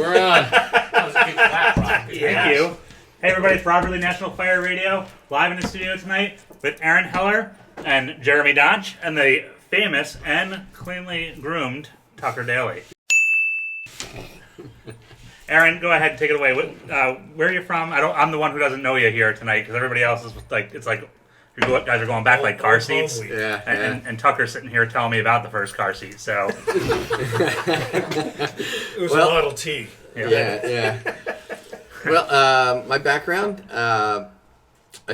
We're on. That was a good clap, Rob. Thank you. Hey everybody, it's Rob Ridley, National Fire Radio, live in the studio tonight with Aaron Heller and Jeremy Donch and the famous and cleanly groomed Tucker Daly. Aaron, go ahead and take it away. Where are you from? I'm the one who doesn't know you here tonight because everybody else is like, it's like you guys are going back like car seats. And Tucker's sitting here telling me about the first car seat. So it was a Model T. Yeah. Well, my background, I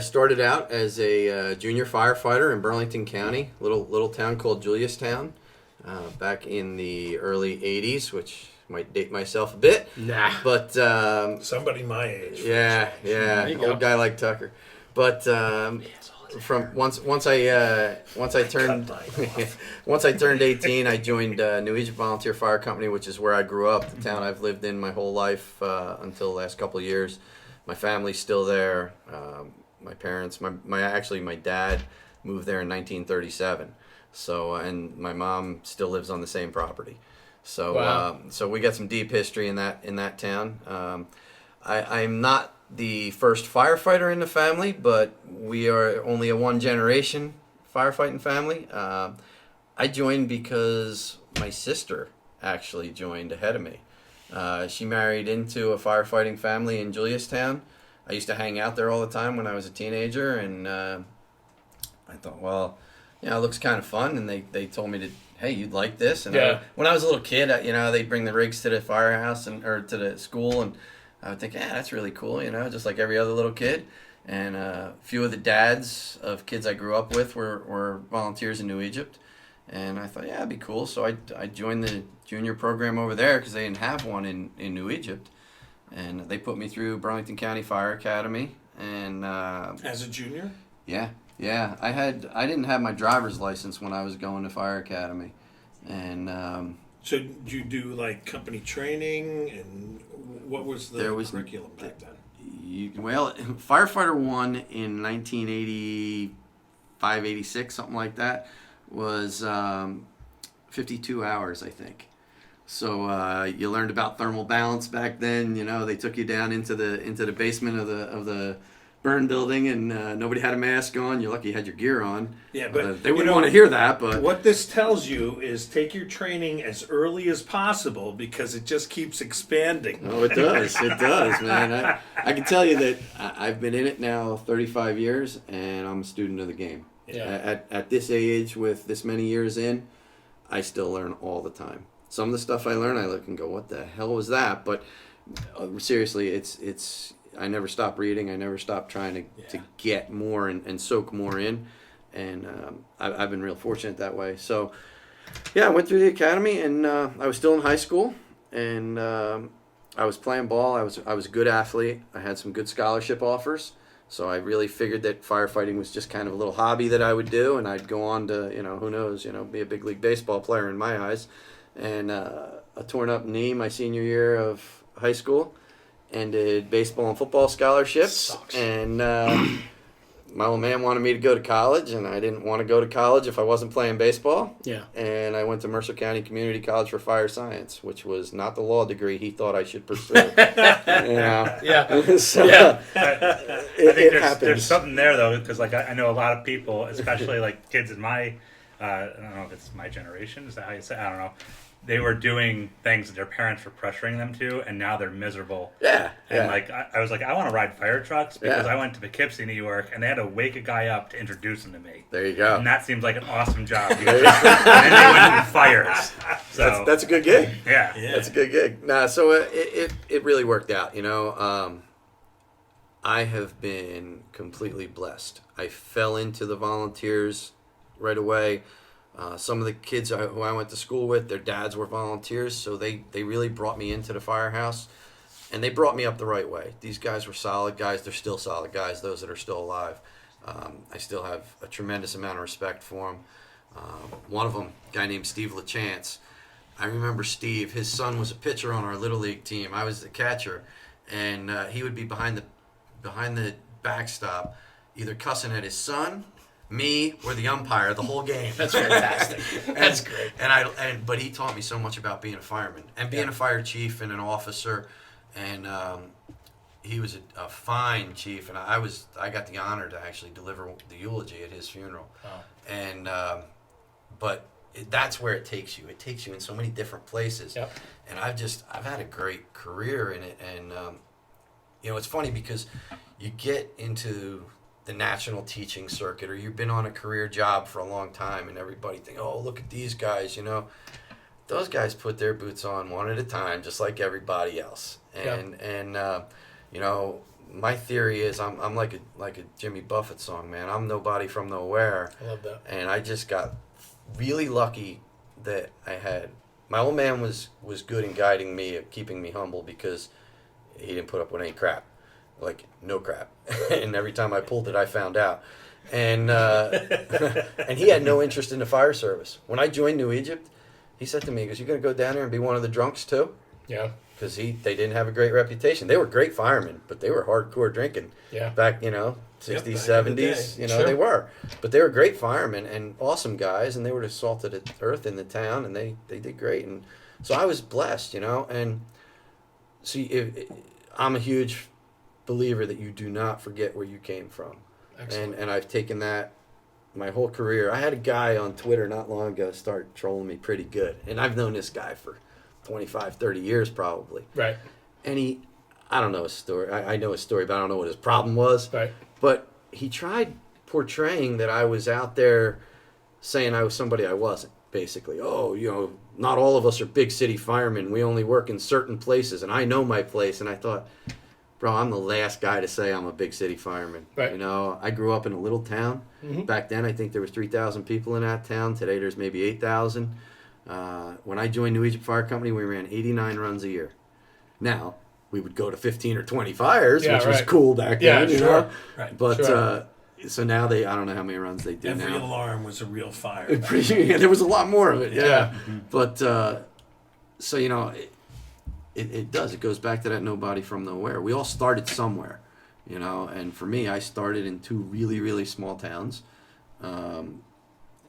started out as a junior firefighter in Burlington County, little town called Juliustown, back in the early 80s, which might date myself a bit. Nah. But somebody my age. Yeah, old guy like Tucker. But from once I turned 18, I joined New Egypt Volunteer Fire Company, which is where I grew up, the town I've lived in my whole life until the last couple of years. My family's still there. My parents, my dad moved there in 1937. So, and my mom still lives on the same property. So, wow. So we got some deep history in that town. I'm not the first firefighter in the family, but we are only a one-generation firefighting family. I joined because my sister actually joined ahead of me. She married into a firefighting family in Juliustown. I used to hang out there all the time when I was a teenager, and I thought, well, it looks kind of fun, and they told me to, hey, you'd like this. And when I was a little kid, they'd bring the rigs to the firehouse or to the school, and I would think, that's really cool, just like every other little kid. And a few of the dads of kids I grew up with were volunteers in New Egypt. And I thought, it'd be cool. So I joined the junior program over there because they didn't have one in New Egypt. And they put me through Burlington County Fire Academy. And as a junior? Yeah. I didn't have my driver's license when I was going to Fire Academy. And so did you do like company training, and what was the curriculum back then? Firefighter 1 in 1985, 86, something like that, was 52 hours, I think. So you learned about thermal balance back then. They took you down into the basement of the burn building, and nobody had a mask on. You're lucky you had your gear on. Yeah, but they wouldn't want to hear that. But what this tells you is take your training as early as possible because it just keeps expanding. Oh, it does. It does, man. I can tell you that I've been in it now 35 years, and I'm a student of the game. Yeah. At this age, with this many years in, I still learn all the time. Some of the stuff I learn, I look and go, "What the hell was that?" But seriously, it's. I never stop reading. I never stop trying to get more and soak more in. And I've been real fortunate that way. So, I went through the academy, and I was still in high school. And I was playing ball. I was a good athlete. I had some good scholarship offers. So I really figured that firefighting was just kind of a little hobby that I would do. And I'd go on to, who knows, be a big league baseball player in my eyes. And a torn up knee my senior year of high school. Ended baseball and football scholarships. Sucks. And my old man wanted me to go to college, and I didn't want to go to college if I wasn't playing baseball. Yeah. And I went to Mercer County Community College for Fire Science, which was not the law degree he thought I should pursue. Yeah. So, yeah. I think happens. there's something there though, because like I know a lot of people, especially like kids in my, I don't know if it's my generation. Is that how you say? I don't know. They were doing things that their parents were pressuring them to, and now they're miserable. Yeah. And like I was like, I want to ride fire trucks because Yeah. I went to Poughkeepsie, New York, and they had to wake a guy up to introduce him to me. There you go. And that seems like an awesome job. And then they went to fires. So That's a good gig. yeah. That's a good gig. Nah, so it really worked out. I have been completely blessed. I fell into the volunteers right away. Some of the kids who I went to school with, their dads were volunteers, so they really brought me into the firehouse, and they brought me up the right way. These guys were solid guys. They're still solid guys, those that are still alive. I still have a tremendous amount of respect for them. One of them, a guy named Steve LaChance. I remember Steve. His son was a pitcher on our Little League team. I was the catcher, and he would be behind the backstop, either cussing at his son me or the umpire the whole game. That's fantastic. That's great. But he taught me so much about being a fireman and being a fire chief and an officer, and he was a fine chief, and I got the honor to actually deliver the eulogy at his funeral. Wow. And but that's where it takes you. It takes you in so many different places. Yep. And I've had a great career in it, and it's funny because you get into the national teaching circuit, or you've been on a career job for a long time, and everybody think, oh, look at these guys, those guys put their boots on one at a time, just like everybody else. And my theory is I'm like a Jimmy Buffett song, man. I'm nobody from nowhere. I love that. And I just got really lucky that I had my old man was good in guiding me, keeping me humble, because he didn't put up with any crap. Like, no crap. And every time I pulled it, I found out. And and he had no interest in the fire service. When I joined New Egypt, he said to me, he goes, "You're going to go down there and be one of the drunks too?" Yeah. Because they didn't have a great reputation. They were great firemen, but they were hardcore drinking. Yeah. Back, 60s, 70s, Sure. they were. But they were great firemen and awesome guys, and they were the salt of the earth in the town, and they did great. And so I was blessed, and see, I'm a huge believer that you do not forget where you came from. Excellent. And I've taken that my whole career. I had a guy on Twitter not long ago start trolling me pretty good, and I've known this guy for 25, 30 years probably. Right. And I don't know his story. I know his story, but I don't know what his problem was. Right. But he tried portraying that I was out there saying I was somebody I wasn't, basically. Oh, not all of us are big city firemen. We only work in certain places, and I know my place. And I thought, bro, I'm the last guy to say I'm a big city fireman. Right. I grew up in a little town. Mm-hmm. Back then, I think there was 3,000 people in that town. Today, there's maybe 8,000. When I joined New Egypt Fire Company, we ran 89 runs a year. Now, we would go to 15 or 20 fires, which was cool back then. Sure. Right. But Sure. so now I don't know how many runs they do Every now. alarm was a real fire. Yeah, there was a lot more of it. Yeah. Mm-hmm. But so it does. It goes back to that nobody from nowhere. We all started somewhere, And for me, I started in two really, really small towns.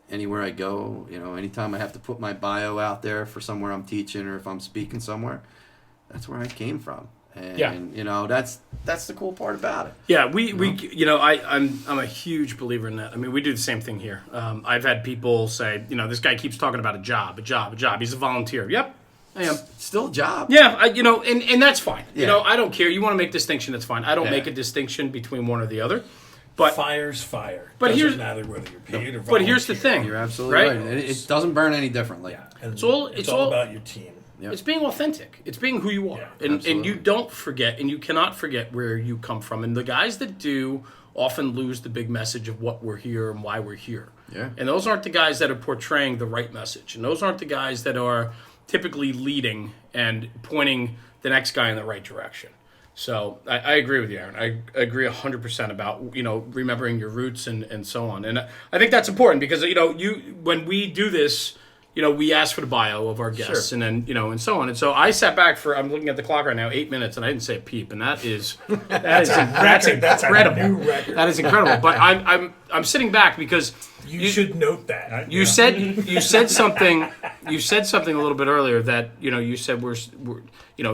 Anywhere I go, anytime I have to put my bio out there for somewhere I'm teaching or if I'm speaking somewhere, that's where I came from. And that's the cool part about it. Yeah, I'm a huge believer in that. I mean, we do the same thing here. I've had people say, this guy keeps talking about a job. He's a volunteer. Yep, I am. Still a job. Yeah, and that's fine. Yeah. I don't care. You want to make distinction, that's fine. I don't make a distinction between one or the other. But Fire's fire. But Doesn't here's matter whether you're paid or volunteer. But here's the thing. You're absolutely right. It doesn't burn any differently. Yeah. And It's all about your team. Yep. It's being authentic. It's being who you are. Yeah, and you don't forget, and you cannot forget where you come from. And the guys that do often lose the big message of what we're here and why we're here. Yeah. And those aren't the guys that are portraying the right message. And those aren't the guys that are typically leading and pointing the next guy in the right direction. So I agree with you, Aaron. I agree 100% about, remembering your roots and so on. And I think that's important because, when we do this, we ask for the bio of our guests, Sure. and then, and so on. And so I sat back I'm looking at the clock right now, 8 minutes, and I didn't say a peep. And that's incredible. That's a new record. That is incredible. But I'm sitting back because You should note that. you said something. You said something a little bit earlier that you said we're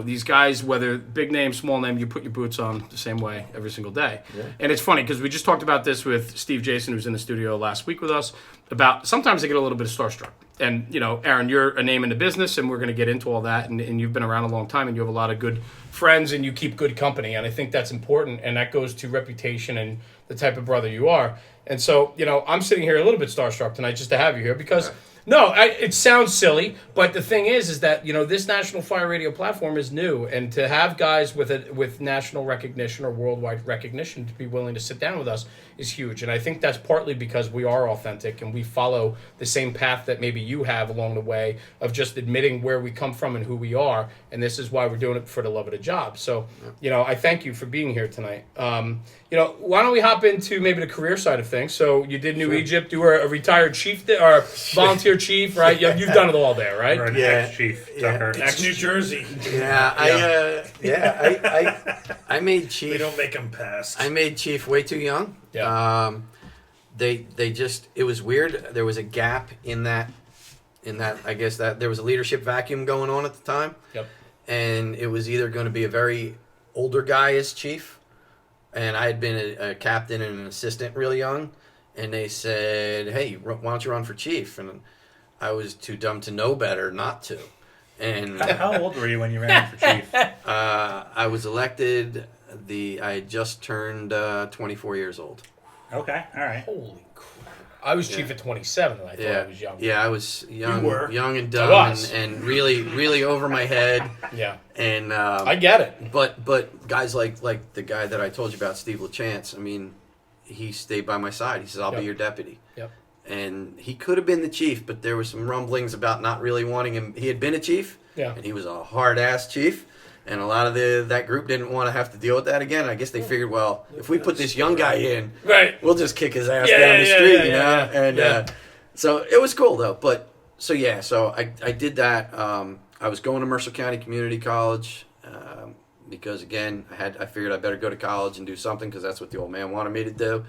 these guys, whether big name, small name, you put your boots on the same way every single day. Yeah. And it's funny because we just talked about this with Steve Jason, who's in the studio last week with us, about sometimes I get a little bit of starstruck. And Aaron, you're a name in the business, and we're going to get into all that. And you've been around a long time, and you have a lot of good friends, and you keep good company. And I think that's important, and that goes to reputation and the type of brother you are. And so, I'm sitting here a little bit starstruck tonight just to have you here because, it sounds silly, but the thing is that, this National Fire Radio platform is new. And to have guys with national recognition or worldwide recognition to be willing to sit down with us is huge. And I think that's partly because we are authentic and we follow the same path that maybe you have along the way of just admitting where we come from and who we are. And this is why we're doing it for the love of the job. So, I thank you for being here tonight. Why don't we hop into maybe the career side of things? So you did New Egypt. You were a retired chief or volunteer chief, right? You've done it all there, right? Or an Yeah. ex-chief, Yeah. Tucker. Ex-New Jersey. I made chief. They don't make them pass. I made chief way too young. Yeah. they just, it was weird. There was a gap in that I guess that there was a leadership vacuum going on at the time. Yep. And it was either going to be a very older guy as chief, and I had been a captain and an assistant really young, and they said, hey, why don't you run for chief? And I was too dumb to know better not to. And How old were you when you ran for chief? I was elected, I had just turned 24 years old. Okay, all right. Holy crap. I was chief at 27 and I thought I was young. Yeah, I was young, You were. young and I dumb, was. and really, really over my head. Yeah. And I get it. but guys like the guy that I told you about, Steve LaChance. I mean, he stayed by my side. He says, "I'll be your deputy." Yep. And he could have been the chief, but there were some rumblings about not really wanting him. He had been a chief, Yeah. and he was a hard ass chief. And a lot of that group didn't want to have to deal with that again. I guess they figured, well, if we put this young guy in, Right. we'll just kick his ass Yeah, down the yeah, street, yeah, you know? yeah, yeah. And Yeah. so it was cool, though. But so I did that. I was going to Mercer County Community College because, again, I figured I better go to college and do something because that's what the old man wanted me to do.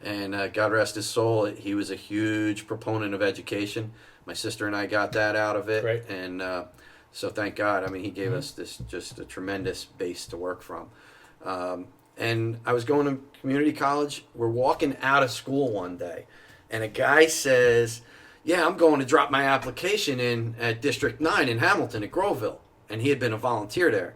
And God rest his soul, he was a huge proponent of education. My sister and I got that out of it. Right. And so thank God. I mean, he gave us this just a tremendous base to work from. And I was going to community college. We're walking out of school one day, and a guy says, yeah, I'm going to drop my application in at District 9 in Hamilton at Groveville. And he had been a volunteer there.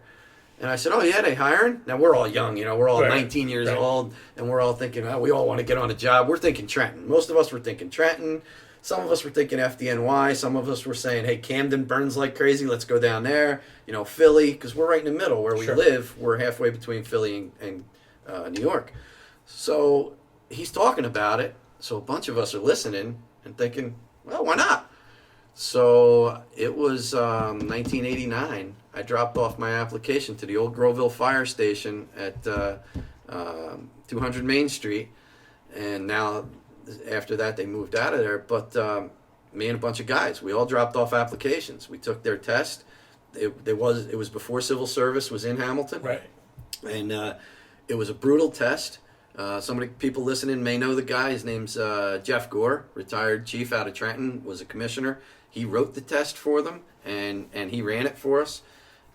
And I said, oh, yeah, they hiring? Now, we're all young, we're all Right. 19 years Right. old, and we're all thinking, oh, we all want to get on a job. We're thinking Trenton. Most of us were thinking Trenton. Some of us were thinking FDNY. Some of us were saying, hey, Camden burns like crazy. Let's go down there. Philly, because we're right in the middle where we Sure. live. We're halfway between Philly and New York. So he's talking about it. So a bunch of us are listening and thinking, well, why not? So it was 1989. I dropped off my application to the old Groveville Fire Station at 200 Main Street. And now, after that, they moved out of there. But me and a bunch of guys, we all dropped off applications. We took their test. It was before civil service was in Hamilton. Right. And it was a brutal test. Some of the people listening may know the guy. His name's Jeff Gore, retired chief out of Trenton, was a commissioner. He wrote the test for them, and he ran it for us.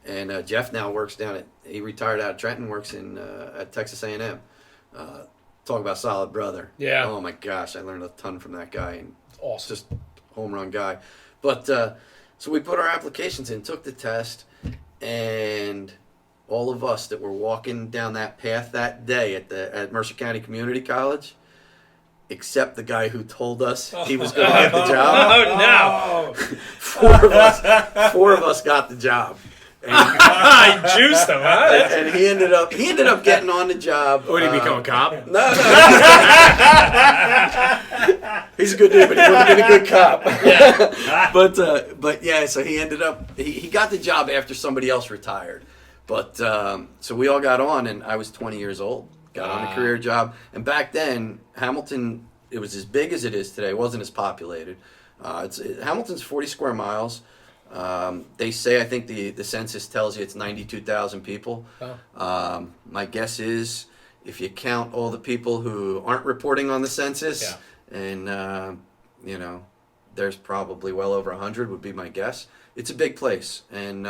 And Jeff now works he retired out of Trenton, works at Texas A&M. Talk about solid brother. Yeah. Oh my gosh, I learned a ton from that guy. And Awesome. just home run guy. But so we put our applications in, took the test, and all of us that were walking down that path that day at Mercer County Community College, except the guy who told us he was going to get the job. Oh, no. Four of us got the job. And, I juiced him, huh? and he ended up getting on the job. What, did he become a cop? No. He's a good dude, but he wouldn't have been a good cop. Yeah. But yeah, so he ended up, he got the job after somebody else retired. But so we all got on, and I was 20 years old, got on a career job. And back then, Hamilton, it was as big as it is today. It wasn't as populated. Hamilton's 40 square miles. They say, I think the census tells you it's 92,000 people. Oh. My guess is, if you count all the people who aren't reporting on the census, and there's probably well over 100 would be my guess. It's a big place, and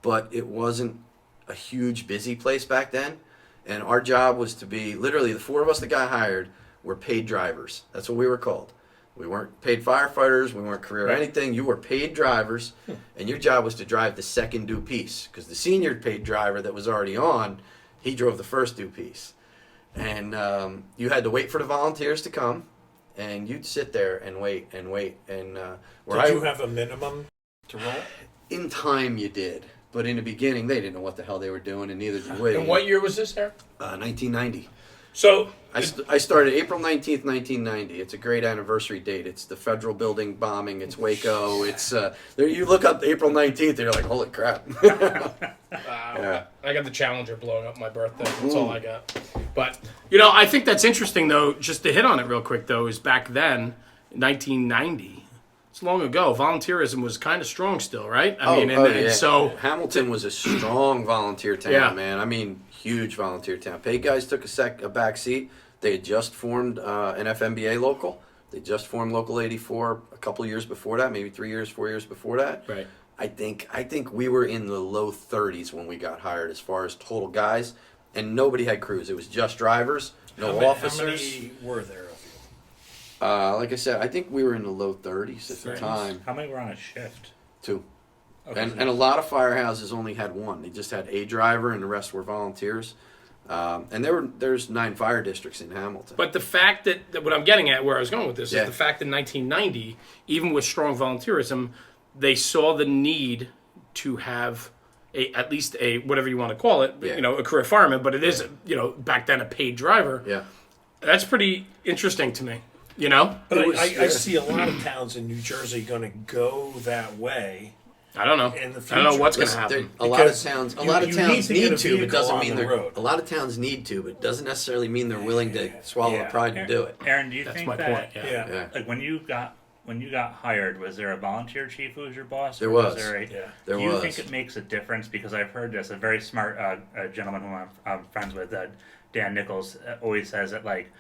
but it wasn't a huge busy place back then. And our job was to be, literally, the four of us that got hired were paid drivers. That's what we were called. We weren't paid firefighters. We weren't career anything. You were paid drivers, and your job was to drive the second due piece, because the senior paid driver that was already on, he drove the first due piece. And you had to wait for the volunteers to come, and you'd sit there and wait and wait. And Did you have a minimum to roll? in time you did, but in the beginning they didn't know what the hell they were doing, and neither did we. And what year was this, Eric? 1990. So, I started April 19th, 1990. It's a great anniversary date. It's the federal building bombing. It's Waco. It's there. You look up April 19th, and you're like, holy crap. Yeah. I got the Challenger blowing up my birthday. That's all I got. But, I think that's interesting, though, just to hit on it real quick, though, is back then, 1990, it's long ago, volunteerism was kind of strong still, right? So Hamilton was a strong volunteer town, man. I mean, huge volunteer town. Paid guys took a back seat. They had just formed an FMBA local. They just formed Local 84 a couple years before that, maybe 3 years, 4 years before that. Right. I think we were in the low 30s when we got hired as far as total guys, and nobody had crews. It was just drivers, no officers. How many were there of you? Like I said, I think we were in the low 30s at the time. How many were on a shift? 2. Okay. And a lot of firehouses only had 1. They just had a driver, and the rest were volunteers. And there's 9 fire districts in Hamilton. But the fact that what I'm getting at, where I was going with this, Yeah. is the fact that in 1990, even with strong volunteerism, they saw the need to have at least a whatever you want to call it, Yeah. a career fireman. But it is, back then a paid driver. Yeah. That's pretty interesting to me. You know. But It was- I see a lot of towns in New Jersey going to go that way. I don't know. In the I don't know future. what's going to Listen, happen. a lot of Because towns, you need to get a need to, but vehicle doesn't on mean the they're. road. A lot of towns need to, but doesn't necessarily mean they're willing to swallow Yeah. the pride to do it. Aaron, do you That's think my that point. Yeah. Yeah, like when you got hired, was there a volunteer chief who was your boss? There or was. there a, Yeah. there do you was. think it makes a difference? Because I've heard this. A very smart gentleman who I'm friends with, Dan Nichols, always says that like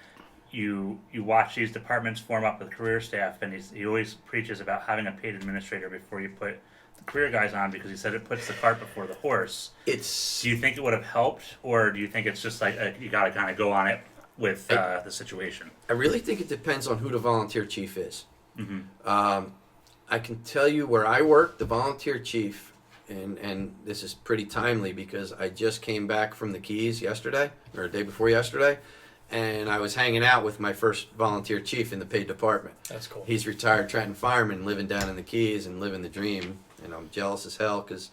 you watch these departments form up with career staff, and he always preaches about having a paid administrator before you put the career guys on, because he said it puts the cart before the horse. It's Do you think it would have helped, or do you think it's just like you got to kind of go on it with the situation? I really think it depends on who the volunteer chief is. Mm-hmm. I can tell you where I work, the volunteer chief, and this is pretty timely because I just came back from the Keys yesterday, or the day before yesterday, and I was hanging out with my first volunteer chief in the paid department. That's cool. He's retired Trenton fireman, living down in the Keys and living the dream, and I'm jealous as hell because,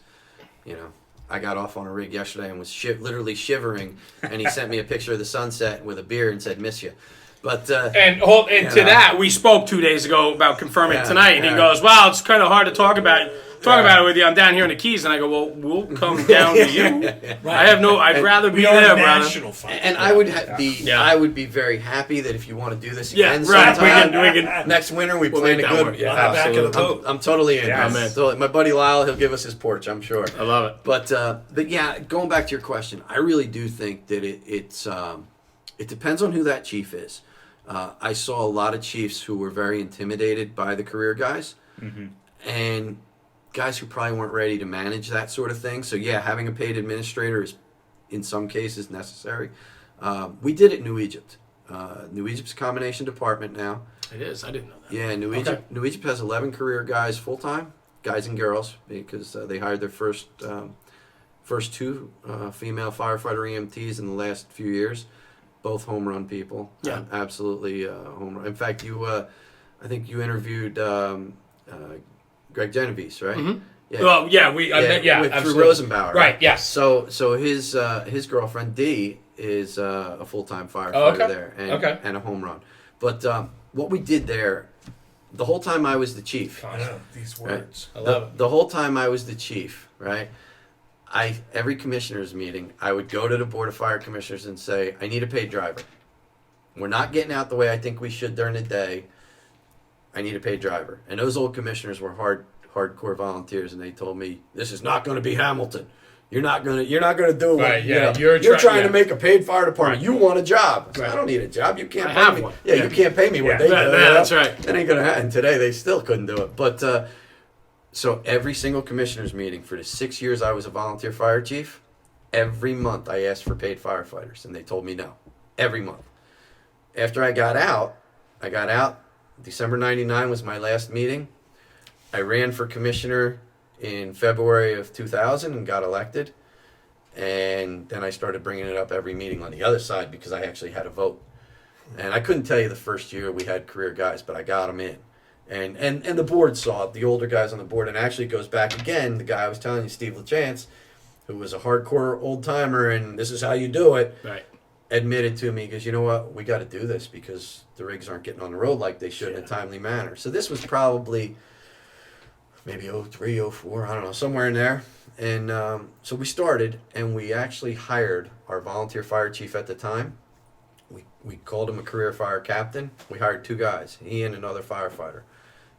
I got off on a rig yesterday and was literally shivering, and he sent me a picture of the sunset with a beer and said, "Miss you." But And You to know. that, we spoke 2 days ago about confirming Yeah, tonight, and he yeah. goes, "Wow, it's kind of hard to talk about it with you. I'm down here in the Keys," and I go, "Well, we'll come down to you. I'd rather be We are there, brother." national fire. And I would I would be very happy that if you want to do this Yeah, again right. sometime, We can. next winter we We'll plan make a that good. work. Yeah, On the back of the absolutely. boat. I'm totally in. Yes. I'm totally, my buddy Lyle, he'll give us his porch, I'm sure. I love it. But yeah, going back to your question, I really do think that it depends on who that chief is. I saw a lot of chiefs who were very intimidated by the career guys, and guys who probably weren't ready to manage that sort of thing. So yeah, having a paid administrator is, in some cases, necessary. We did it in New Egypt. New Egypt's a combination department now. It is. I didn't know that. Yeah, New Egypt has 11 career guys full time, guys and girls, because they hired their first 2 female firefighter EMTs in the last few years. Both home run people. Yeah. Absolutely home run. In fact, I think you interviewed Greg Genovese, right? Mhm. Yeah. Well, yeah, through absolutely. Rosenbauer. Right. Yes. So his girlfriend Dee is a full time firefighter Oh, okay. there, and, Okay. and a home run. But what we did there, the whole time I was the chief, I know these words. I love it. the whole time I was the chief, right? Every commissioners meeting, I would go to the board of fire commissioners and say, "I need a paid driver. We're not getting out the way I think we should during the day. I need a paid driver." And those old commissioners were hardcore volunteers, and they told me, "This is not going to be Hamilton. You're not gonna do it. Right, yeah, you're trying yeah. to make a paid fire department. Right. You want a job. I said, Right. I don't need a job. You can't I pay have me. one. Yeah, Yeah. you can't pay me what Yeah. they do. That's right. That ain't gonna happen. Today they still couldn't do it. But so every single commissioners meeting for the 6 years I was a volunteer fire chief, every month I asked for paid firefighters, and they told me no. Every month. After I got out. December '99 was my last meeting. I ran for commissioner in February of 2000 and got elected. And then I started bringing it up every meeting on the other side because I actually had a vote. And I couldn't tell you the first year we had career guys, but I got them in. And the board saw it, the older guys on the board. And actually it goes back again, the guy I was telling you, Steve LaChance, who was a hardcore old timer, and this is how you do it, Right. admitted to me, because you know what, we got to do this because the rigs aren't getting on the road like they should in a timely manner. So this was probably maybe 03, 04, I don't know, somewhere in there. And so we started, and we actually hired our volunteer fire chief at the time. We called him a career fire captain. We hired 2 guys, he and another firefighter.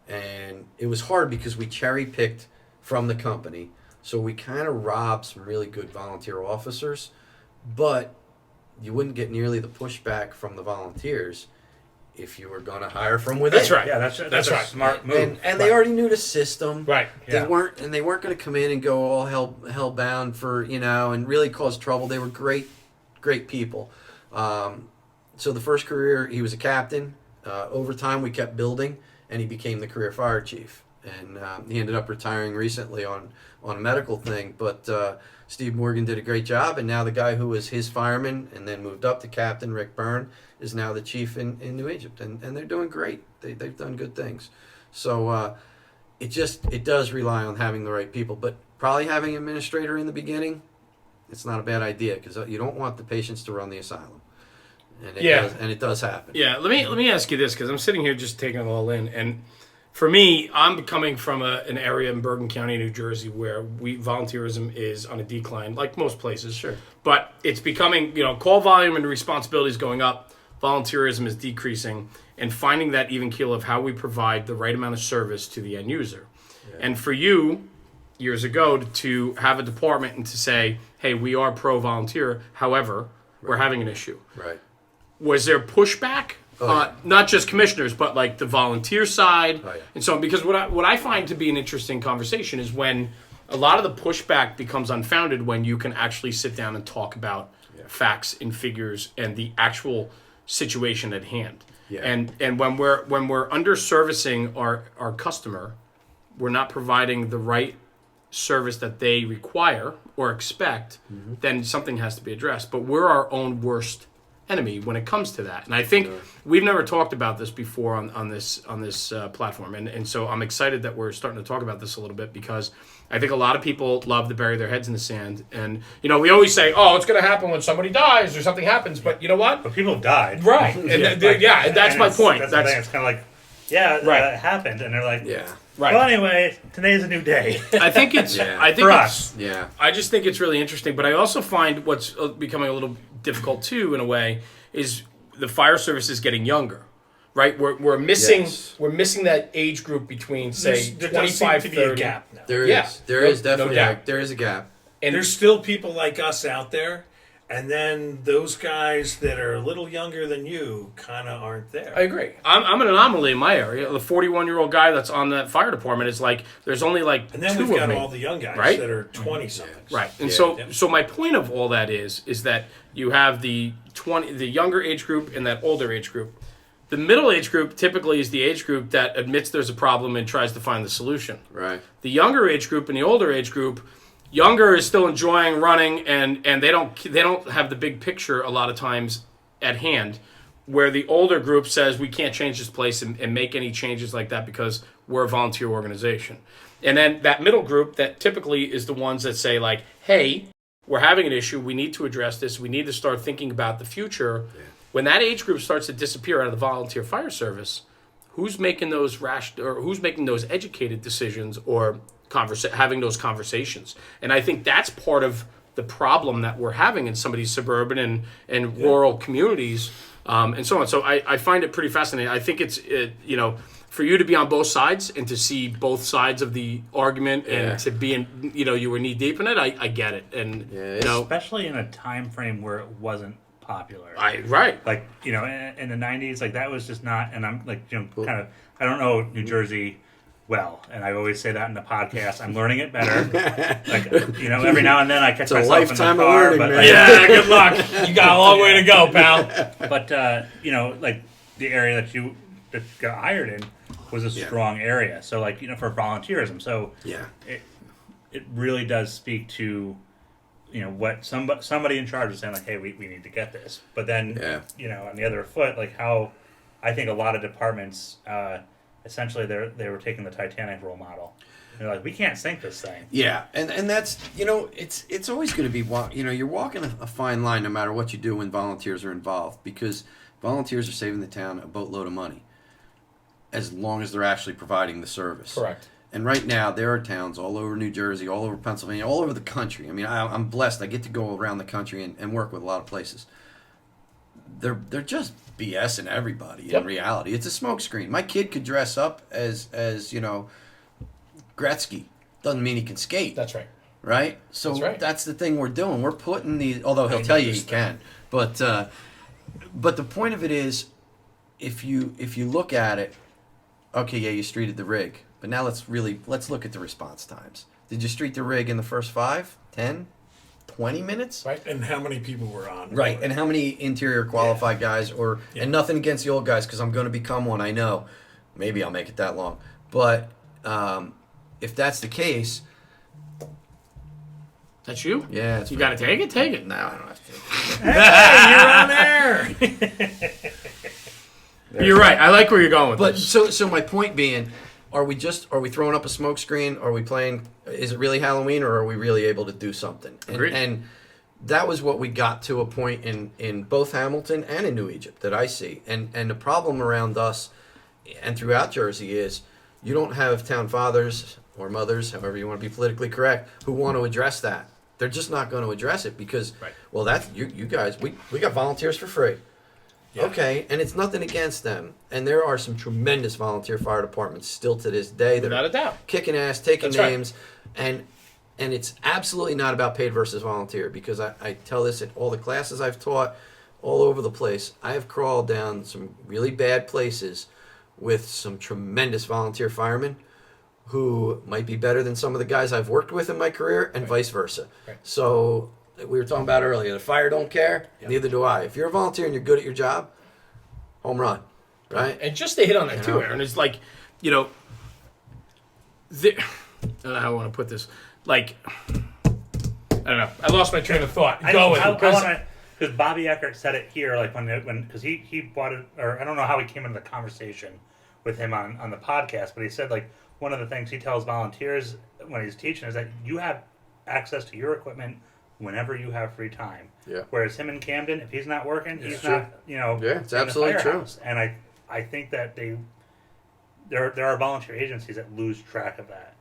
And it was hard because we cherry-picked from the company. So we kind of robbed some really good volunteer officers. But you wouldn't get nearly the pushback from the volunteers if you were going to hire from within. That's right. Yeah, that's That's a right. smart move. And they already knew the system. Right. Yeah. They weren't going to come in and go all hell bound for, and really cause trouble. They were great people. So the first career, he was a captain. Over time, we kept building, and he became the career fire chief. And he ended up retiring recently on a medical thing. But Steve Morgan did a great job, and now the guy who was his fireman and then moved up to captain, Rick Byrne, is now the chief in New Egypt. And they're doing great. They've done good things. So it does rely on having the right people. But probably having an administrator in the beginning, it's not a bad idea, because you don't want the patients to run the asylum. And it does happen. Yeah, let me ask you this, because I'm sitting here just taking it all in, and for me, I'm coming from an area in Bergen County, New Jersey, where volunteerism is on a decline, like most places. Sure. But it's becoming, call volume and responsibility is going up, volunteerism is decreasing, and finding that even keel of how we provide the right amount of service to the end user. Yeah. And for you, years ago, to have a department and to say, hey, we are pro-volunteer, however, we're having an issue. Right. Was there pushback? Not just commissioners, but like the volunteer side, and so on. Because what I find to be an interesting conversation is when a lot of the pushback becomes unfounded when you can actually sit down and talk about facts and figures and the actual situation at hand. Yeah. And when we're under servicing our customer, we're not providing the right service that they require or expect, then something has to be addressed. But we're our own worst enemy when it comes to that, and I think we've never talked about this before on this platform, and so I'm excited that we're starting to talk about this a little bit, because I think a lot of people love to bury their heads in the sand, and we always say, oh, it's going to happen when somebody dies or something happens, but you know what? But people died, right? And that's my point. That's the thing. It's kind of like, it happened, and they're like, right. Well, anyway, today's a new day. I think it's I think for it's, us. Yeah. I just think it's really interesting, but I also find what's becoming a little difficult too, in a way, is the fire service is getting younger, right? We're missing that age group between, say, there 25 to be 30. a gap now. There is definitely doubt. there is a gap. And there's still people like us out there, and then those guys that are a little younger than you kind of aren't there. I agree. I'm an anomaly in my area. The 41-year-old guy that's on that fire department is like, there's only like and then two we've got of me, all the young guys right? that are 20-somethings. Right. And so my point of all that is that you have the younger age group and that older age group. The middle age group typically is the age group that admits there's a problem and tries to find the solution. Right. The younger age group and the older age group, younger is still enjoying running, and they don't have the big picture a lot of times at hand, where the older group says we can't change this place and make any changes like that because we're a volunteer organization. And then that middle group that typically is the ones that say like, hey, we're having an issue, we need to address this, we need to start thinking about the future. Yeah. When that age group starts to disappear out of the volunteer fire service, who's making those educated decisions or having those conversations? And I think that's part of the problem that we're having in some of these suburban and rural communities, and so on. So I find it pretty fascinating. I think it's for you to be on both sides and to see both sides of the argument and to be in, you were knee deep in it. I get it, and especially in a time frame where it wasn't popular. Right. Like in the 90s, like that was just not. And I'm like kind of, I don't know New Jersey well, and I always say that in the podcast. I'm learning it better. Like every now and then I catch myself in the car, but good luck. You got a long way to go, pal. But like the area that got hired in was a strong area. So like for volunteerism. So it really does speak to what somebody in charge is saying, like, hey, we need to get this. But then on the other foot, like how I think a lot of departments. Essentially, they were taking the Titanic role model. They're like, we can't sink this thing. Yeah, and that's it's always going to be you're walking a fine line no matter what you do when volunteers are involved, because volunteers are saving the town a boatload of money as long as they're actually providing the service. Correct. And right now there are towns all over New Jersey, all over Pennsylvania, all over the country. I mean, I'm blessed. I get to go around the country and work with a lot of places. They're just BSing everybody in reality. It's a smokescreen. My kid could dress up as Gretzky. Doesn't mean he can skate. That's right. right? So That's right. that's the thing we're doing. We're putting these, although he'll tell you he can, but the point of it is, if you look at it, okay, yeah, you streeted the rig, but now let's look at the response times. Did you street the rig in the first 5, 10, 20 minutes? Right. And how many people were on? Right, and how many interior qualified guys, and nothing against the old guys, because I'm going to become one, I know. Maybe I'll make it that long. But if that's the case... That's you? Yeah. You got to take it? Take it. No, I don't have to. Hey, you're on air! You're right. I like where you're going with But this. so my point being, are we throwing up a smoke screen? Are we playing, is it really Halloween, or are we really able to do something? Agreed. And that was what we got to a point in both Hamilton and in New Egypt that I see. And the problem around us and throughout Jersey is you don't have town fathers or mothers, however you want to be politically correct, who want to address that. They're just not going to address it because, well, that's you guys. We got volunteers for free. Yeah. Okay, and it's nothing against them. And there are some tremendous volunteer fire departments still to this day that Without are a doubt. kicking ass, taking That's names, and it's absolutely not about paid versus volunteer, because I tell this at all the classes I've taught all over the place. I have crawled down some really bad places with some tremendous volunteer firemen who might be better than some of the guys I've worked with in my career, and vice versa. Right. So we were talking about earlier, the fire don't care, neither do I. If you're a volunteer and you're good at your job, home run, right? And just to hit on that too, Aaron, is like, I don't know how I want to put this. Like, I don't know. I lost my train of thought. Because Bobby Eckert said it here, like because he bought it, or I don't know how he came into the conversation with him on the podcast, but he said, like, one of the things he tells volunteers when he's teaching is that you have access to your equipment whenever you have free time. Yeah. Whereas him in Camden, if he's not working, he's true. not, Yeah, it's in the absolutely true. firehouse. And I think that there are volunteer agencies that lose track of that.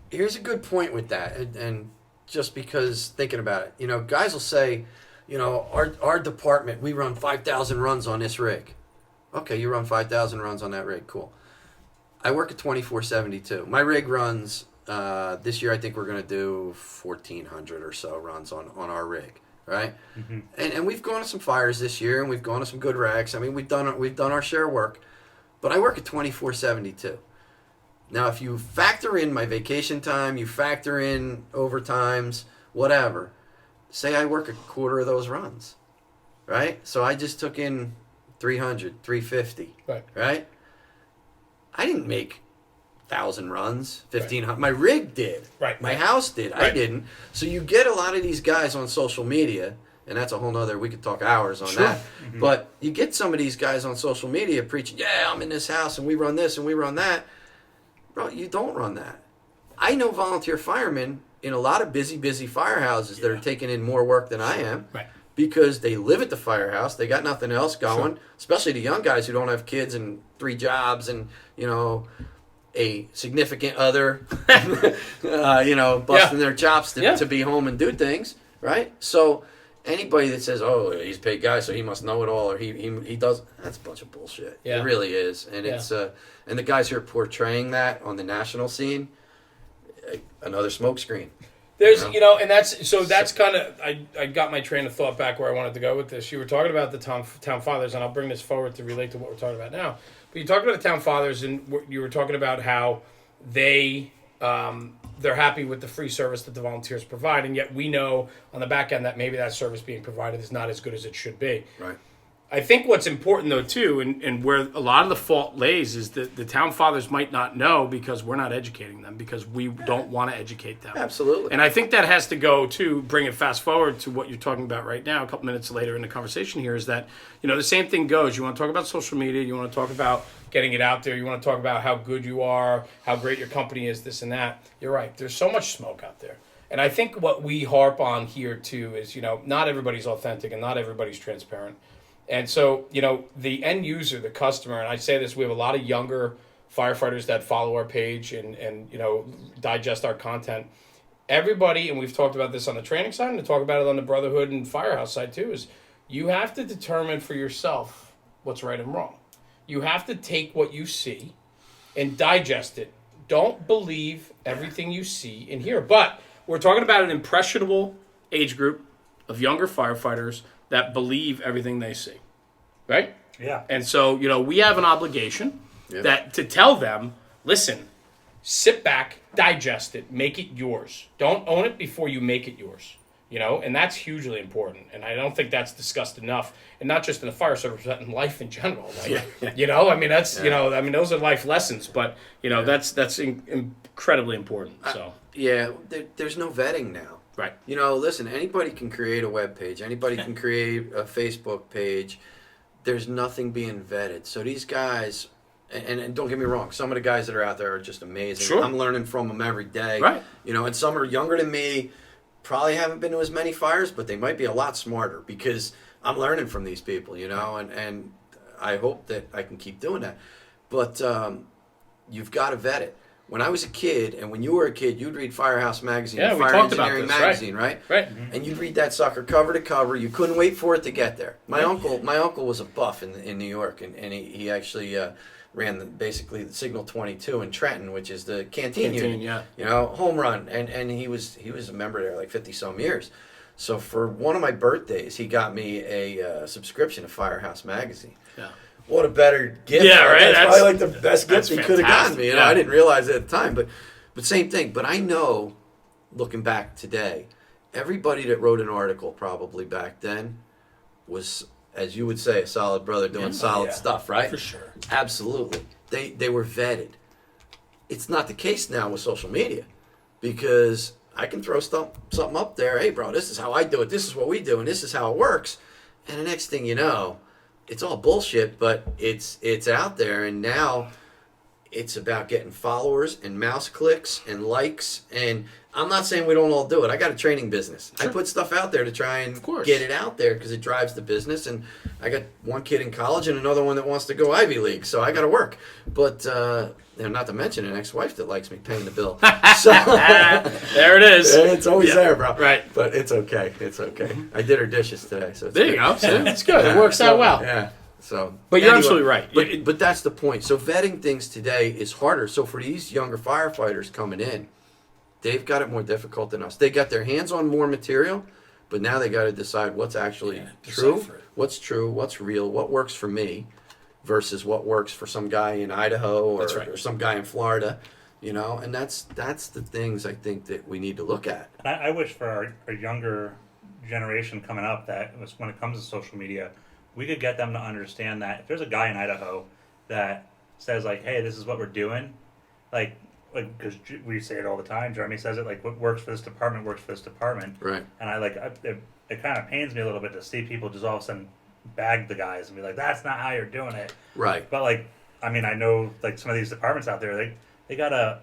Here's a good point with that, and just because thinking about it, guys will say, our department, we run 5,000 runs on this rig. Okay, you run 5,000 runs on that rig, cool. I work at 24/72. My rig runs, this year I think we're going to do 1,400 or so runs on our rig, right? Mm-hmm. And we've gone to some fires this year, and we've gone to some good wrecks. I mean, we've done our share of work, but I work at 24/72. Now, if you factor in my vacation time, you factor in overtimes, whatever, say I work a quarter of those runs, right? So I just took in 300, 350, right? I didn't make 1,000 runs, 1,500. My rig did. Right. My house did. I didn't. So you get a lot of these guys on social media, and that's a whole nother, we could talk hours on that. Mm-hmm. But you get some of these guys on social media preaching, yeah, I'm in this house, and we run this, and we run that. Bro, you don't run that. I know volunteer firemen in a lot of busy firehouses that are taking in more work than I am. Right. Because they live at the firehouse, they got nothing else going. Especially the young guys who don't have kids and 3 jobs and a significant other, busting their chops to be home and do things, right? So anybody that says, "Oh, he's a paid guy, so he must know it all," or he does, that's a bunch of bullshit. Yeah. It really is, and it's and the guys who are portraying that on the national scene, another smokescreen. There's, and that's kind of, I got my train of thought back where I wanted to go with this. You were talking about the town fathers, and I'll bring this forward to relate to what we're talking about now. But you talked about the town fathers, and you were talking about how they're happy with the free service that the volunteers provide, and yet we know on the back end that maybe that service being provided is not as good as it should be. Right. I think what's important, though, too, and where a lot of the fault lays is that the town fathers might not know because we're not educating them, because we don't want to educate them. Absolutely. And I think that has to go to bring it fast forward to what you're talking about right now, a couple minutes later in the conversation here, is that, the same thing goes. You want to talk about social media, you want to talk about getting it out there, you want to talk about how good you are, how great your company is, this and that. You're right. There's so much smoke out there. And I think what we harp on here, too, is, not everybody's authentic and not everybody's transparent. And so, the end user, the customer, and I say this, we have a lot of younger firefighters that follow our page and digest our content. Everybody, and we've talked about this on the training side and to talk about it on the brotherhood and firehouse side too, is you have to determine for yourself what's right and wrong. You have to take what you see and digest it. Don't believe everything you see and hear. But We're talking about an impressionable age group of younger firefighters that believe everything they see, right? Yeah. And so, we have an obligation that to tell them, listen, sit back, digest it, make it yours. Don't own it before you make it yours. And that's hugely important. And I don't think that's discussed enough, and not just in the fire service, but in life in general. That's those are life lessons, but that's incredibly important. So there's no vetting now. right, Listen, anybody can create a web page. Anybody can create a Facebook page. There's nothing being vetted. So these guys, and don't get me wrong, some of the guys that are out there are just amazing. Sure. I'm learning from them every day. Right. And some are younger than me, probably haven't been to as many fires, but they might be a lot smarter because I'm learning from these people, and I hope that I can keep doing that. But you've got to vet it. When I was a kid, and when you were a kid, you'd read Firehouse Magazine, Yeah, we Fire talked about Engineering this, Magazine, right? right. And you'd read that sucker cover to cover. You couldn't wait for it to get there. My uncle was a buff in New York, and he actually ran basically the Signal 22 in Trenton, which is the canteen unit. Yeah. Home run, and he was a member there like 50 some years. So for one of my birthdays, he got me a subscription to Firehouse Magazine. Yeah. What a better gift! Yeah, right. That's probably like the best gift he could have gotten me. fantastic. I didn't realize it at the time, but same thing. But I know, looking back today, everybody that wrote an article probably back then was, as you would say, a solid brother doing solid stuff, right? For sure. Absolutely. They were vetted. It's not the case now with social media, because I can throw something up there. Hey, bro, this is how I do it. This is what we do, and this is how it works. And the next thing you know, it's all bullshit, but it's out there, and now it's about getting followers and mouse clicks and likes. And I'm not saying we don't all do it. I got a training business. Sure. I put stuff out there to try and Of course. get it out there because it drives the business. And I got one kid in college and another one that wants to go Ivy League, so I got to work. But not to mention an ex-wife that likes me paying the bill. So There it is. it's always there, bro. Right. But it's okay. It's okay. I did her dishes today, so it's There you good. go. See, it's good. It works out well. Yeah. So, But you're absolutely right. But that's the point. So vetting things today is harder. So for these younger firefighters coming in, they've got it more difficult than us. They got their hands on more material, but now they got to decide what's actually true, decipher it. what's real, what works for me, versus what works for some guy in Idaho or, That's right. or some guy in Florida. And that's the things I think that we need to look at. And I wish for our younger generation coming up that when it comes to social media, we could get them to understand that if there's a guy in Idaho that says like, "Hey, this is what we're doing," like because we say it all the time. Jeremy says it like, "What works for this department works for this department." Right. And it kind of pains me a little bit to see people just all of a sudden bag the guys and be like, "That's not how you're doing it." Right. But I know like some of these departments out there, they got a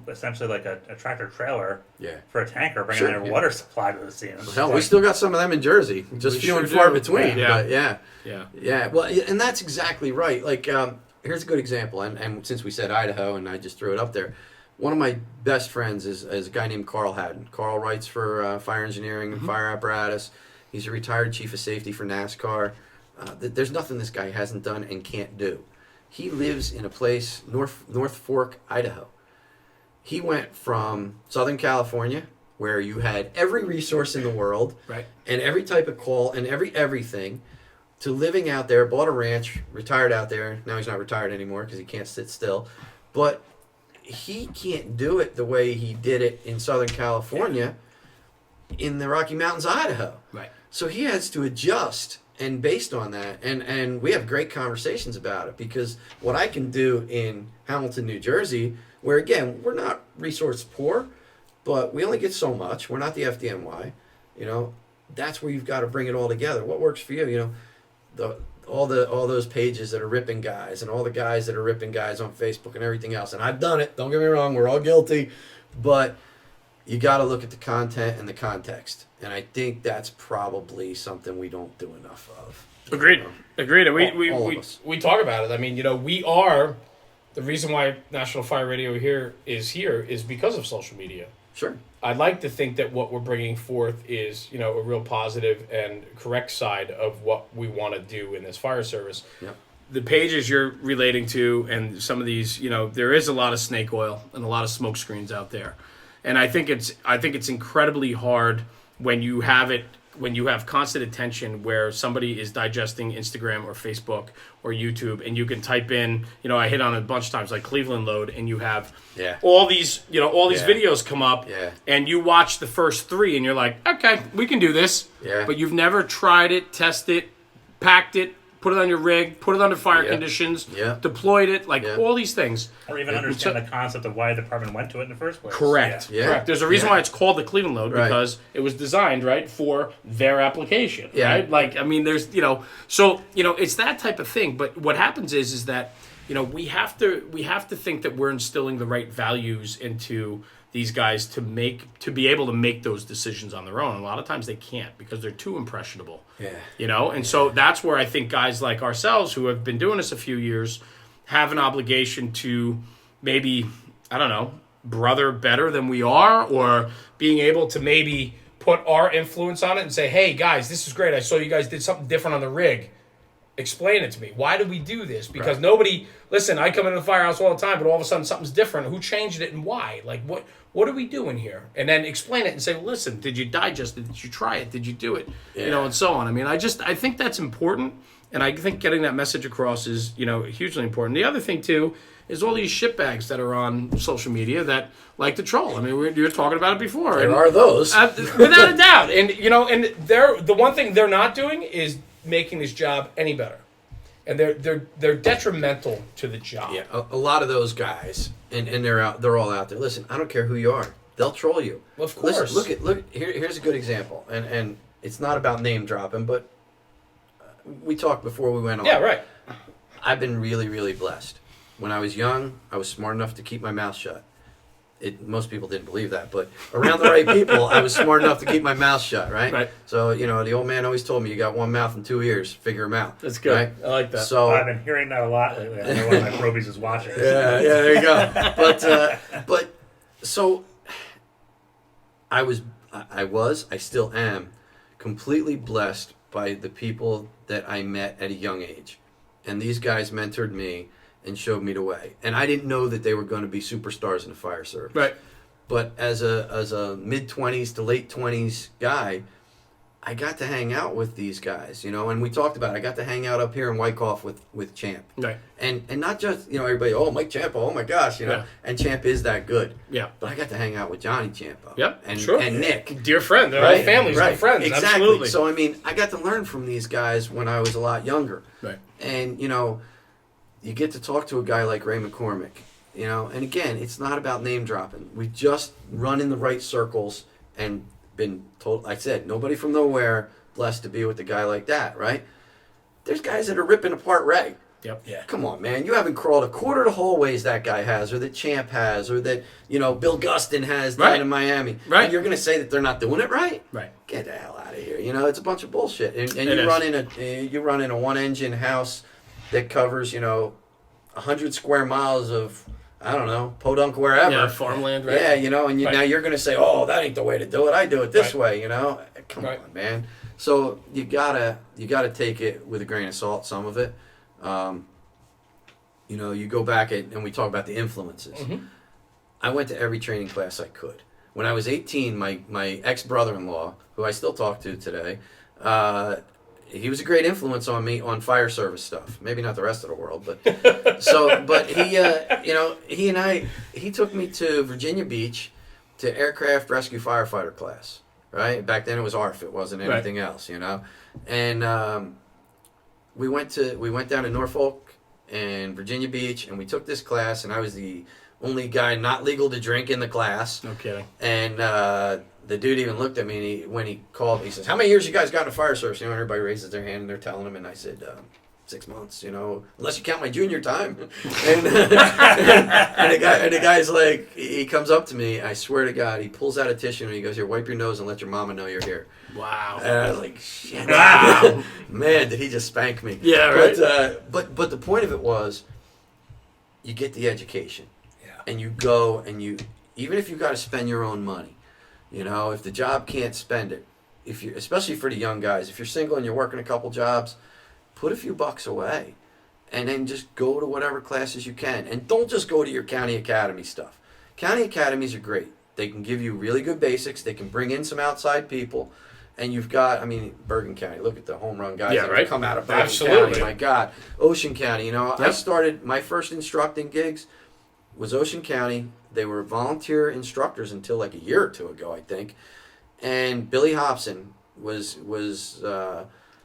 essentially like a tractor trailer for a tanker bringing their water supply to the scene. Hell, we still got some of them in Jersey, just few and far between. Yeah. But yeah. Well, and that's exactly right. Like, here's a good example. And since we said Idaho, and I just threw it up there, one of my best friends is a guy named Carl Hatton. Carl writes for Fire Engineering and Fire Apparatus. He's a retired chief of safety for NASCAR. There's nothing this guy hasn't done and can't do. He lives in a place, North Fork, Idaho. He went from Southern California, where you had every resource in the world, Right. and every type of call and everything, to living out there, bought a ranch, retired out there. Now he's not retired anymore because he can't sit still. But he can't do it the way he did it in Southern California in the Rocky Mountains, Idaho. Right. So he has to adjust, and based on that, and we have great conversations about it, because what I can do in Hamilton, New Jersey, where again, we're not resource poor, but we only get so much. We're not the FDNY, that's where you've got to bring it all together. What works for you, all those pages that are ripping guys, and all the guys that are ripping guys on Facebook and everything else. And I've done it, don't get me wrong, we're all guilty, but you got to look at the content and the context. And I think that's probably something we don't do enough of. Agreed. And All of us. we talk about it. I mean, we are the reason why National Fire Radio here is because of social media. Sure. I'd like to think that what we're bringing forth is, a real positive and correct side of what we want to do in this fire service. Yep. The pages you're relating to and some of these, there is a lot of snake oil and a lot of smoke screens out there. And I think it's incredibly hard when you have constant attention where somebody is digesting Instagram or Facebook or YouTube, and you can type in, I hit on it a bunch of times, like Cleveland Load, and you have all these videos come up, and you watch the first 3, and you're like, okay, we can do this, but you've never tried it, tested it, packed it, put it on your rig, put it under fire conditions, deployed it, all these things. Or even understand the concept of why the department went to it in the first place. Correct. Correct. There's a reason why it's called the Cleveland Load, because it was designed, for their application, right? There's, so, it's that type of thing. But what happens is that, we have to think that we're instilling the right values into these guys to be able to make those decisions on their own. A lot of times they can't because they're too impressionable. And so that's where I think guys like ourselves who have been doing this a few years have an obligation to maybe, I don't know, brother better than we are, or being able to maybe put our influence on it and say, hey guys, this is great. I saw you guys did something different on the rig. Explain it to me. Why did we do this? Because nobody, listen, I come into the firehouse all the time, but all of a sudden something's different. Who changed it and why? Like, what are we doing here? And then explain it and say, well, listen, did you digest it? Did you try it? Did you do it? And so on. I think that's important. And I think getting that message across is, hugely important. The other thing, too, is all these shitbags that are on social media that like to troll. You were talking about it before. There are those. Without a doubt. And, and the one thing they're not doing is making this job any better, and they're detrimental to the job. A lot of those guys, and they're all out there. Listen, I don't care who you are, they'll troll you. Well, of course. Listen, look. Here's a good example, and it's not about name dropping, but we talked before we went on. Yeah, right. I've been really, really blessed. When I was young, I was smart enough to keep my mouth shut. Most people didn't believe that, but around the right people, I was smart enough to keep my mouth shut, right? Right. So, the old man always told me, you got one mouth and 2 ears, figure them out. That's good. Right? I like that. So I've been hearing that a lot lately. I know one of my probies is watching. there you go. But so I still am completely blessed by the people that I met at a young age. And these guys mentored me and showed me the way. And I didn't know that they were going to be superstars in the fire service. Right. But as a mid-20s to late 20s guy, I got to hang out with these guys, and we talked about it. I got to hang out up here in Wyckoff with Champ. Right. And not just, everybody, Mike Ciampa, oh my gosh, and Champ is that good. Yeah. But I got to hang out with Johnny Ciampa. Yep, and, sure. And Nick. Dear friend. They're all families, good friends. Exactly. Absolutely. So, I got to learn from these guys when I was a lot younger. Right. And, you get to talk to a guy like Ray McCormick, and again, it's not about name dropping. We just run in the right circles and been told, I said, nobody from nowhere blessed to be with a guy like that, right? There's guys that are ripping apart Ray. Yep. Yeah. Come on, man. You haven't crawled a quarter of the hallways that guy has, or that Champ has, or that, Bill Gustin has down in Miami. Right. And you're going to say that they're not doing it right? Right. Get the hell out of here. It's a bunch of bullshit. And you run in a one-engine house that covers, 100 square miles of, I don't know, podunk wherever. Yeah, farmland, right? Yeah, and now you're going to say, oh, that ain't the way to do it. I do it this way, Come on, man. So you gotta take it with a grain of salt, some of it. You go back and we talk about the influences. Mm-hmm. I went to every training class I could. When I was 18, my ex-brother-in-law, who I still talk to today, he was a great influence on me on fire service stuff. Maybe not the rest of the world, but he took me to Virginia Beach to aircraft rescue firefighter class. Right? Back then it was ARF, it wasn't anything else, And we went down to Norfolk and Virginia Beach, and we took this class, and I was the only guy not legal to drink in the class. No kidding. And the dude even looked at me, and when he called me, he says, how many years you guys got in the fire service? Everybody raises their hand, and they're telling him, and I said, 6 months, unless you count my junior time. And, and the guy's like, he comes up to me, I swear to God, he pulls out a tissue and he goes, here, wipe your nose and let your mama know you're here. Wow. And I was like, shit. Wow. Man, did he just spank me. Yeah, right. But the point of it was, you get the education. Yeah. And you go and even if you got to spend your own money, if the job can't spend it, especially for the young guys, if you're single and you're working a couple jobs, put a few bucks away and then just go to whatever classes you can. And don't just go to your county academy stuff. County academies are great. They can give you really good basics. They can bring in some outside people. And you've got, I mean, Bergen County. Look at the home run guys that have come out of Bergen County. My God. Ocean County. You know, I started, my first instructing gigs was Ocean County. They were volunteer instructors until like a year or two ago, I think. And Billy Hobson was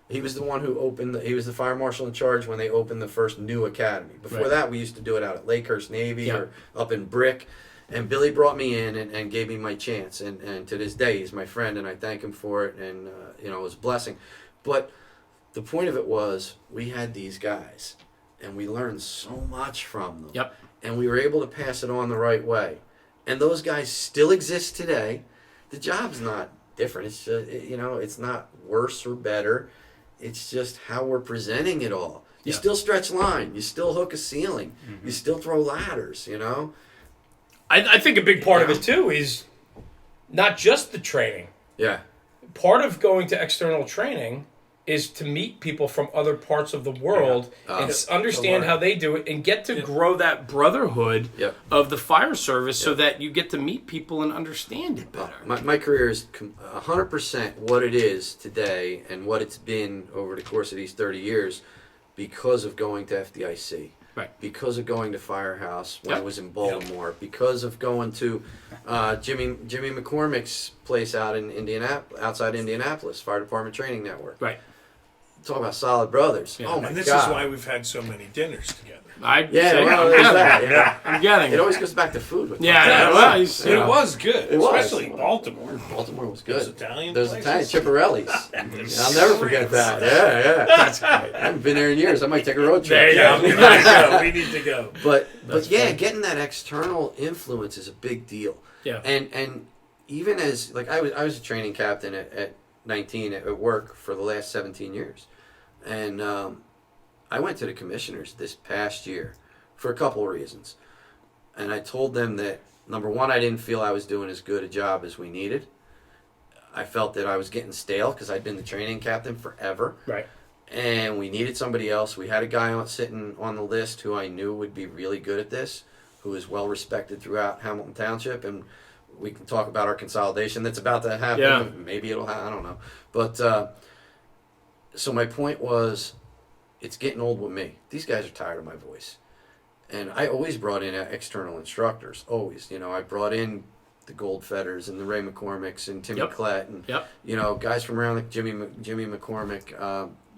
he was the one who opened, he was the fire marshal in charge when they opened the first new academy. Before that, we used to do it out at Lakehurst Navy or up in Brick. And Billy brought me in and gave me my chance. And to this day, he's my friend, and I thank him for it. And, you know, it was a blessing. But the point of it was we had these guys, and we learned so much from them. Yep. And we were able to pass it on the right way. And those guys still exist today. The job's not different. It's just, you know, it's not worse or better. It's just how we're presenting it all. You still stretch line. You still hook a ceiling. You still throw ladders, you know. I think a big part of it, too, is not just the training. Yeah. Part of going to external training is to meet people from other parts of the world and understand how they do it and get to grow that brotherhood of the fire service so that you get to meet people and understand it better. My career is 100% what it is today and what it's been over the course of these 30 years because of going to FDIC. Right. Because of going to Firehouse when I was in Baltimore, because of going to Jimmy McCormick's place out in outside Indianapolis, Fire Department Training Network. Right. Talk about solid brothers. Yeah. Oh my And this God. is why we've had so many dinners together. I'm getting It it. always goes back to food with Well, he's, It was good, It was. especially Baltimore. Baltimore was Those good. Italian Those places. Italian Chipperellis. I'll never forget that. Yeah. That's great. I haven't been there in years. I might take a road trip. Yeah, we need to go. We need to go. But yeah, getting that external influence is a big deal. Yeah. And even as like I was a training captain at 19 at work for the last 17 years, and I went to the commissioners this past year for a couple of reasons, and I told them that number one, I didn't feel I was doing as good a job as we needed. I felt that I was getting stale because I'd been the training captain forever. Right. And we needed somebody else. We had a guy sitting on the list who I knew would be really good at this, who is well respected throughout Hamilton Township, and we can talk about our consolidation that's about to happen. Yeah. Maybe it'll happen, I don't know. But so my point was, it's getting old with me. These guys are tired of my voice. And I always brought in external instructors, always. You know, I brought in the Goldfetters and the Ray McCormicks and Timmy Klett and, you know, guys from around like Jimmy McCormick.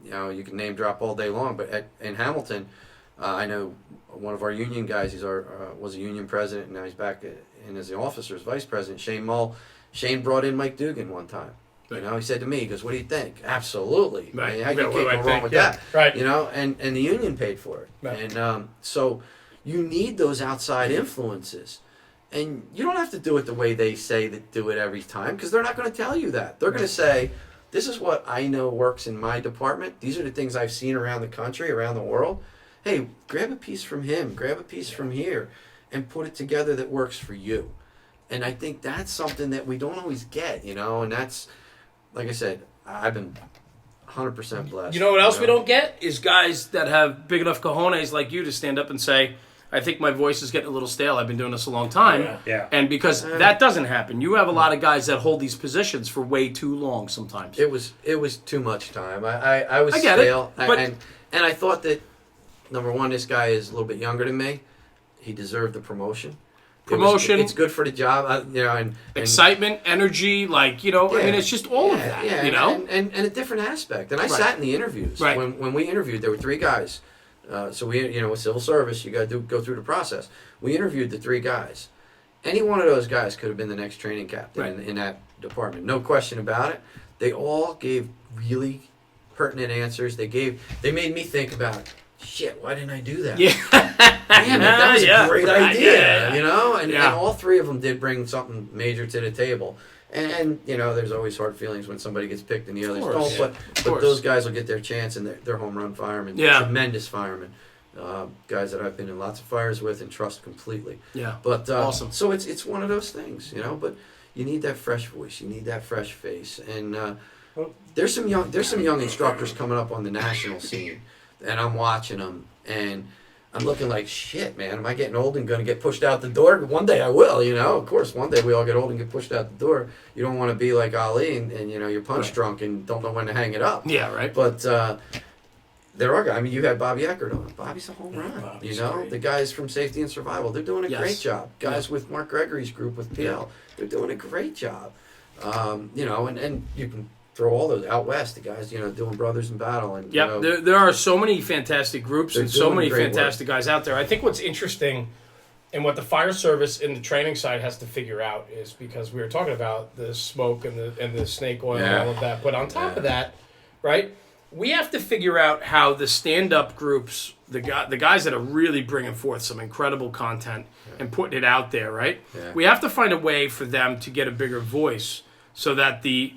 You know, you can name drop all day long. But in Hamilton, I know one of our union guys, was a union president, and now he's back in as the officer's vice president, Shane Mull. Shane brought in Mike Dugan one time. You know, he said to me, he goes, "What do you think?" Absolutely. Right. I mean, how can you go wrong with that? Right. You know, and the union paid for it. Right. And so you need those outside influences. And you don't have to do it the way they say that do it every time, because they're not going to tell you that. They're going to say, this is what I know works in my department. These are the things I've seen around the country, around the world. Hey, grab a piece from him, grab a piece from here, and put it together that works for you. And I think that's something that we don't always get, you know, and that's, like I said, I've been 100% blessed. You know what else we don't get is guys that have big enough cojones like you to stand up and say, I think my voice is getting a little stale. I've been doing this a long time. Yeah. And because that doesn't happen. You have a lot of guys that hold these positions for way too long sometimes. It was too much time. I was I get it, stale. but- And I thought that, number one, this guy is a little bit younger than me. He deserved the promotion. It's good for the job, you know, and excitement, energy, like, you know, I mean, it's just all of that, you know? and a different aspect. And I sat in the interviews. Right. When we interviewed, there were three guys. So we, you know, with civil service, you got to go through the process. We interviewed the three guys. Any one of those guys could have been the next training captain in that department. No question about it. They all gave really pertinent answers. They made me think about, shit, why didn't I do that? Yeah. Man, that was a great idea, Yeah. you know? And all three of them did bring something major to the table. And you know, there's always hard feelings when somebody gets picked and the others don't. But those guys will get their chance, and they're home run firemen. Yeah. Tremendous firemen. Guys that I've been in lots of fires with and trust completely. Yeah. But awesome. So it's one of those things, you know. But you need that fresh voice. You need that fresh face. And there's some young instructors coming up on the national scene, and I'm watching them. And I'm looking like, shit, man, am I getting old and going to get pushed out the door? One day I will, you know. Of course, one day we all get old and get pushed out the door. You don't want to be like Ali and you know, you're punch drunk and don't know when to hang it up. Yeah, right. But there are guys. I mean, you had Bobby Eckert on. Bobby's a home run. Bobby's You know, great. the guys from Safety and Survival, they're doing a Yes. great job. Guys with Mark Gregory's group with PL, they're doing a great job. You know, and you can throw all those out west, the guys, you know, doing Brothers in Battle. And Yep, you know, there are so many fantastic groups They're and so doing many great fantastic guys out there. I think what's interesting and what the fire service in the training side has to figure out is because we were talking about the smoke and the snake oil Yeah. and all of that. But on top of that, right, we have to figure out how the stand-up groups, the guys that are really bringing forth some incredible content and putting it out there, right? Yeah. We have to find a way for them to get a bigger voice so that the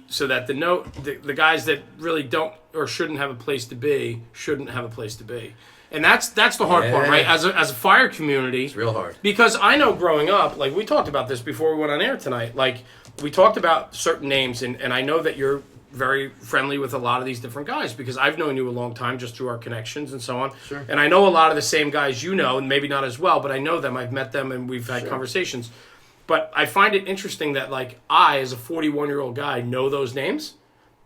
guys that really don't or shouldn't have a place to be shouldn't have a place to be. And that's the hard part, Yeah. right? As a fire community, it's real hard. because I know growing up, like we talked about this before we went on air tonight, like we talked about certain names, and I know that you're very friendly with a lot of these different guys because I've known you a long time just through our connections and so on. Sure. And I know a lot of the same guys you know, and maybe not as well, but I know them. I've met them and we've had Sure. conversations. But I find it interesting that like I, as a 41-year-old guy, know those names,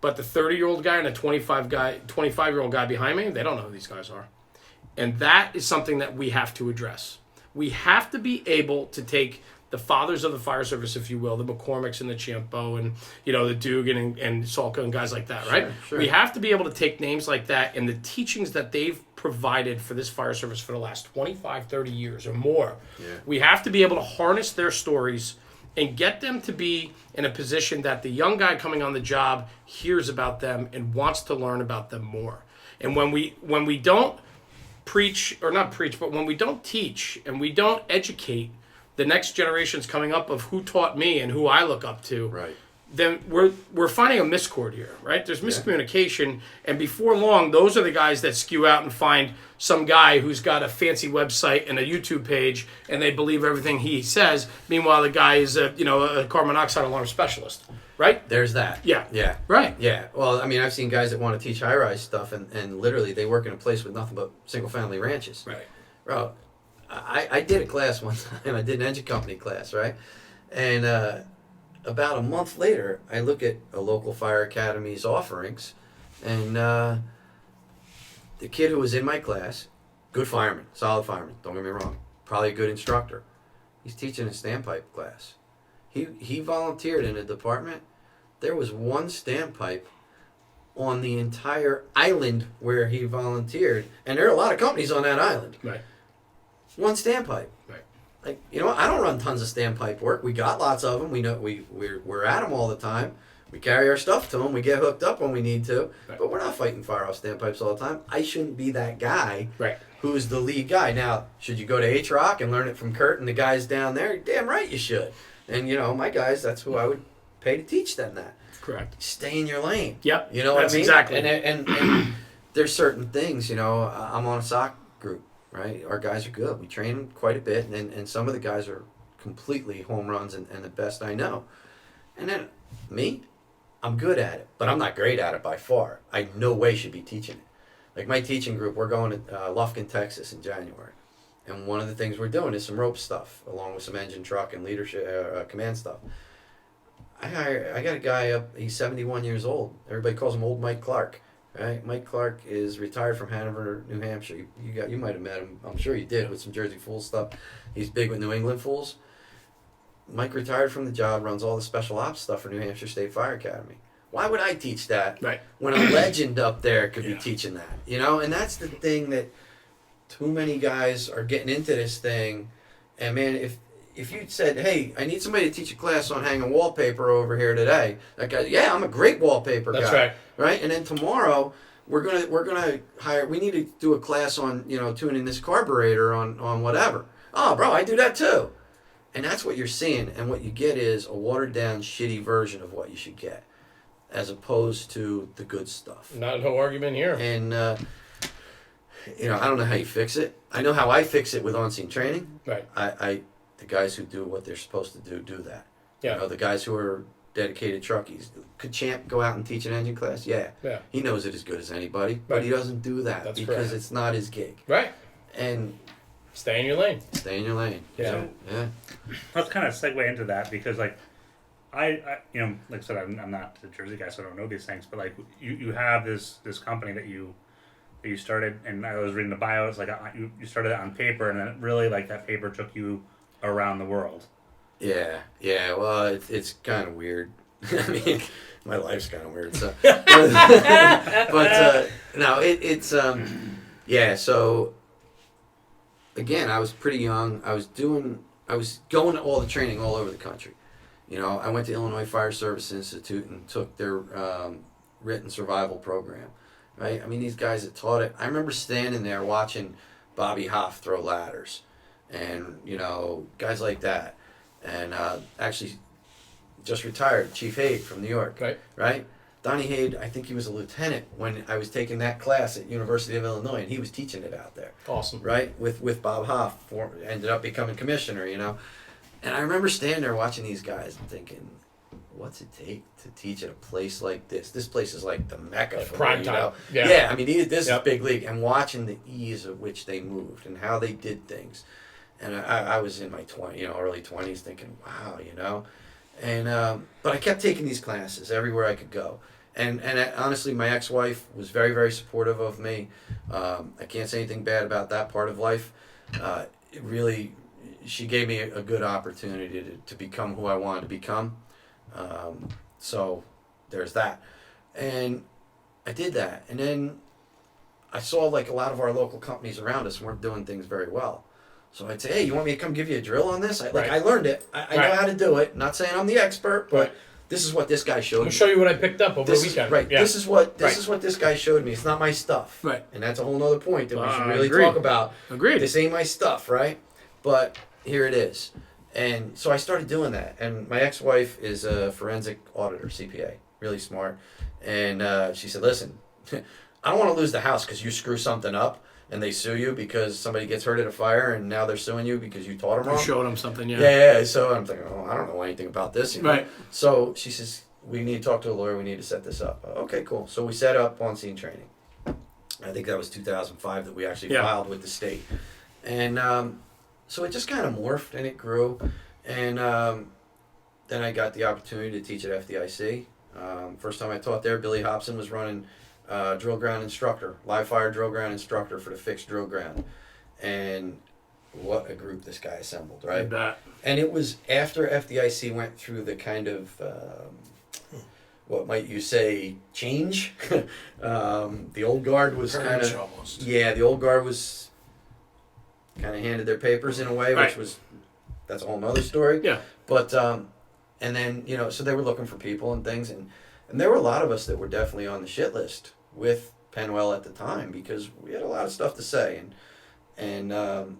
but the 30-year-old guy and a 25-year-old guy behind me, they don't know who these guys are. And that is something that we have to address. We have to be able to take the fathers of the fire service, if you will, the McCormicks and the Chiampo and, you know, the Dugan and Salka and guys like that, right? Sure. We have to be able to take names like that and the teachings that they've provided for this fire service for the last 25, 30 years or more. Yeah. We have to be able to harness their stories and get them to be in a position that the young guy coming on the job hears about them and wants to learn about them more. And when we don't preach, or not preach, but when we don't teach and we don't educate the next generations coming up of who taught me and who I look up to, Right. then we're finding a miscord here, right? There's miscommunication, and before long, those are the guys that skew out and find some guy who's got a fancy website and a YouTube page, and they believe everything he says. Meanwhile, the guy is a carbon monoxide alarm specialist, right? There's that. Yeah. Yeah. Right. Yeah. Well, I mean, I've seen guys that want to teach high-rise stuff, and literally they work in a place with nothing but single-family ranches. Right. Bro, I did a class one time. I did an engine company class, right? And about a month later, I look at a local fire academy's offerings, and the kid who was in my class, good fireman, solid fireman, don't get me wrong, probably a good instructor. He's teaching a standpipe class. He volunteered in a department. There was one standpipe on the entire island where he volunteered, and there are a lot of companies on that island. Right. One standpipe. Right. Like, you know, I don't run tons of standpipe work. We got lots of them. We know we're at them all the time. We carry our stuff to them. We get hooked up when we need to. Right. But we're not fighting fire off standpipes all the time. I shouldn't be that guy Right. who's the lead guy. Now, should you go to H-Rock and learn it from Kurt and the guys down there? Damn right you should. And, you know, my guys, that's who I would pay to teach them that. Correct. Stay in your lane. Yep. You know That's what I mean? exactly. And there's certain things, you know, I'm on a SOC group, right? Our guys are good. We train them quite a bit, and some of the guys are completely home runs and the best I know. And then me, I'm good at it, but I'm not great at it by far. I no way should be teaching it. Like my teaching group, we're going to Lufkin, Texas in January. And one of the things we're doing is some rope stuff, along with some engine, truck, and leadership, command stuff. I got a guy up, he's 71 years old. Everybody calls him Old Mike Clark. Right? Mike Clark is retired from Hanover, New Hampshire. You might have met him. I'm sure you did with some Jersey Fools stuff. He's big with New England Fools. Mike retired from the job, runs all the special ops stuff for New Hampshire State Fire Academy. Why would I teach that Right. when a legend up there could be teaching that? You know, and that's the thing that too many guys are getting into this thing. And man, if you said, "Hey, I need somebody to teach a class on hanging wallpaper over here today," that guy, yeah, I'm a great wallpaper guy. That's right. Right? And then tomorrow we're gonna hire. We need to do a class on tuning this carburetor on whatever. Oh, bro, I do that too. And that's what you're seeing, and what you get is a watered down, shitty version of what you should get, as opposed to the good stuff. No argument here. And I don't know how you fix it. I know how I fix it with on-scene training. Right. The guys who do what they're supposed to do that. Yeah. You know, the guys who are dedicated truckies. Could Champ go out and teach an engine class? Yeah. Yeah. He knows it as good as anybody, but Right. he doesn't do that That's because correct. it's not his gig. Right. And Stay in your lane. Stay in your lane. Yeah. Yeah. Let's kind of segue into that because, like, I like I said, I'm not a Jersey guy, so I don't know these things. But like, you have this company that you started, and I was reading the bio. It's like you started it on paper, and then it really, like, that paper took you around the world. Yeah. Well, it's kind of weird. I mean, my life's kind of weird. So, but no, it's yeah. So again, I was pretty young. I was going to all the training all over the country. You know, I went to Illinois Fire Service Institute and took their written survival program. Right? I mean, these guys that taught it. I remember standing there watching Bobby Hoff throw ladders, and guys like that, and actually just retired Chief Haid from New York. Right? Donnie Haid, I think he was a lieutenant when I was taking that class at University of Illinois, and he was teaching it out there. Awesome. Right? With Bob Hoff, ended up becoming commissioner, And I remember standing there watching these guys and thinking, what's it take to teach at a place like this? This place is like the Mecca for prime me, time. Yeah, I mean, this is big league. And watching the ease of which they moved and how they did things. And I was in my early 20s thinking, wow, And but I kept taking these classes everywhere I could go. And honestly, my ex-wife was very, very supportive of me. I can't say anything bad about that part of life. It really, she gave me a good opportunity to become who I wanted to become. So there's that. And I did that. And then I saw like a lot of our local companies around us weren't doing things very well. So I'd say, hey, you want me to come give you a drill on this? I learned it. I know how to do it. Not saying I'm the expert, but this is what this guy showed me. I'll show you what I picked up over the weekend. Yeah. This is what this guy showed me. It's not my stuff. Right. And that's a whole nother point that we should really talk about. Agreed. This ain't my stuff, right? But here it is. And so I started doing that. And my ex-wife is a forensic auditor, CPA, really smart. And she said, listen, I don't want to lose the house because you screw something up and they sue you because somebody gets hurt at a fire and now they're suing you because you taught them wrong. You showed them something, yeah. Yeah. So I'm thinking, I don't know anything about this. Right. So she says, we need to talk to a lawyer. We need to set this up. Okay, cool. So we set up on-scene training. I think that was 2005 that we actually filed with the state. And so it just kind of morphed and it grew. And then I got the opportunity to teach at FDIC. First time I taught there, Billy Hobson was running drill ground instructor, live fire drill ground instructor for the fixed drill ground. And what a group this guy assembled, right? And it was after FDIC went through the kind of, what might you say, change. The old guard was kind of, the old guard was kind of handed their papers in a way, which was, that's a whole nother story. Yeah. But, and then, so they were looking for people and things, and there were a lot of us that were definitely on the shit list with Penwell at the time because we had a lot of stuff to say, and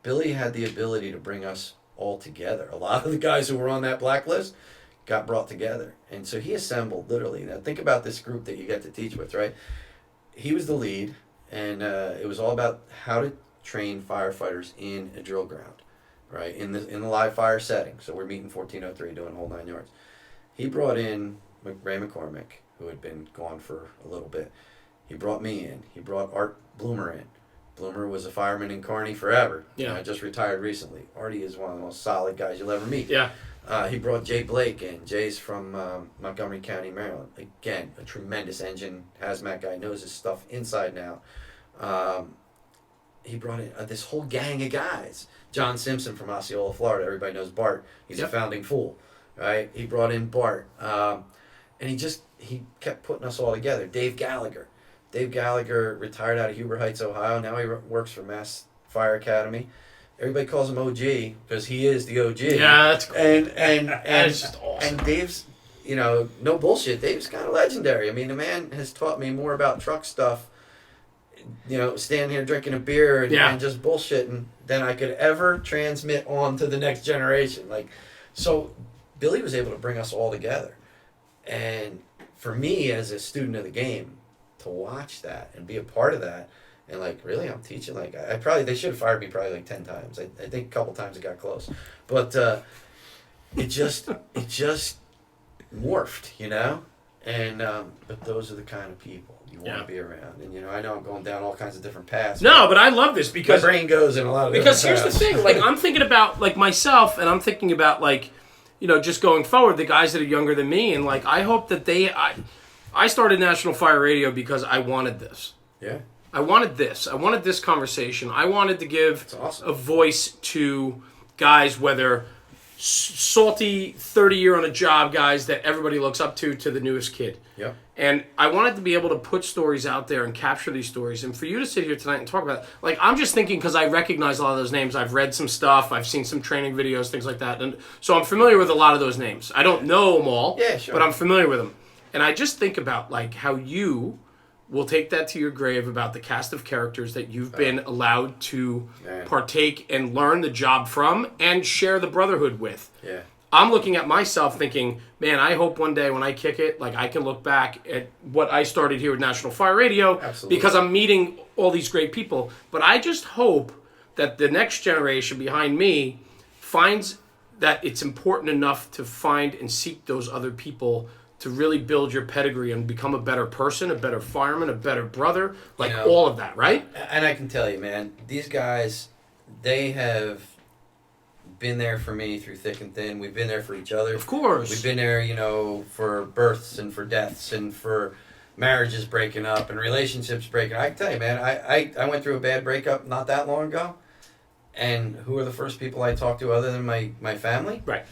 Billy had the ability to bring us all together. A lot of the guys who were on that blacklist got brought together, and so he assembled literally. Now think about this group that you get to teach with, right? He was the lead, and it was all about how to train firefighters in a drill ground, right? In the live fire setting. So we're meeting 1403, doing the whole 9 yards. He brought in Ray McCormick, who had been gone for a little bit. He brought me in. He brought Art Bloomer in. Bloomer was a fireman in Kearney forever. Yeah. Just retired recently. Artie is one of the most solid guys you'll ever meet. Yeah. He brought Jay Blake in. Jay's from Montgomery County, Maryland. Again, a tremendous engine hazmat guy, knows his stuff inside and out. He brought in this whole gang of guys. John Simpson from Osceola, Florida. Everybody knows Bart. He's a founding fool, right? He brought in Bart. And he kept putting us all together. Dave Gallagher. Dave Gallagher retired out of Huber Heights, Ohio. Now he works for Mass Fire Academy. Everybody calls him OG because he is the OG. Yeah, that's cool. And That is just awesome. And Dave's, no bullshit. Dave's kind of legendary. I mean, the man has taught me more about truck stuff, standing here drinking a beer and just bullshitting than I could ever transmit on to the next generation. So Billy was able to bring us all together. And for me, as a student of the game, to watch that and be a part of that, and really, I'm teaching. They should have fired me probably 10 times. I think a couple times it got close, but it just morphed, And but those are the kind of people you want Yeah. to be around. And I know I'm going down all kinds of different paths. No, but I love this My because brain goes in a lot of Because different here's the paths. thing, like I'm thinking about like myself, and I'm thinking about like, just going forward, the guys that are younger than me, and like I hope that I started National Fire Radio because I wanted this. Yeah. I wanted this. I wanted this conversation. I wanted to give That's awesome. a voice to guys, whether salty 30-year on a job guys that everybody looks up to the newest kid. Yep. And I wanted to be able to put stories out there and capture these stories. And for you to sit here tonight and talk about it, like I'm just thinking because I recognize a lot of those names. I've read some stuff. I've seen some training videos, things like that. And so I'm familiar with a lot of those names. I don't know them all, Yeah, sure. but I'm familiar with them. And I just think about like how you will take that to your grave about the cast of characters that you've been allowed to Man. partake and learn the job from and share the brotherhood with. Yeah. I'm looking at myself thinking, man, I hope one day when I kick it, like I can look back at what I started here with National Fire Radio Absolutely. because I'm meeting all these great people. But I just hope that the next generation behind me finds that it's important enough to find and seek those other people to really build your pedigree and become a better person, a better fireman, a better brother, like all of that, right? And I can tell you, man, these guys, they have been there for me through thick and thin. We've been there for each other. Of course. We've been there, for births and for deaths and for marriages breaking up and relationships breaking up. I can tell you, man, I went through a bad breakup not that long ago. And who are the first people I talked to other than my family? Right.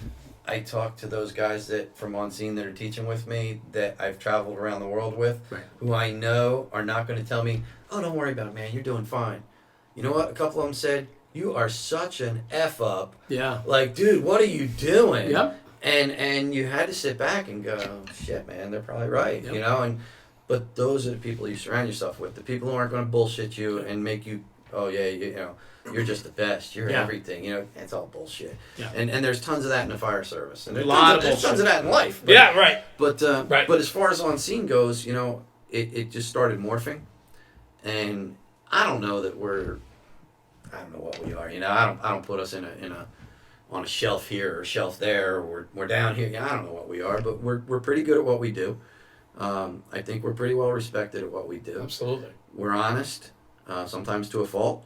I talked to those guys that from on scene that are teaching with me that I've traveled around the world with, Right. who I know are not going to tell me, "Oh, don't worry about it, man. You're doing fine." You know what? A couple of them said, "You are such an F up. Yeah. Like, dude, what are you doing?" Yep. And you had to sit back and go, "Shit, man, they're probably right." Yep. But those are the people you surround yourself with. The people who aren't going to bullshit you and make you, "Oh yeah, you're just the best. You're Yeah. everything." It's all bullshit. Yeah. And there's tons of that in the fire service. And there's Lot tons of there's tons of that in life. Yeah, right. But Right. but as far as on scene goes, it just started morphing, and I don't know that I don't know what we are. I don't put us in a on a shelf here or shelf there, or we're down here. I don't know what we are, but we're pretty good at what we do. I think we're pretty well respected at what we do. Absolutely. We're honest, sometimes to a fault.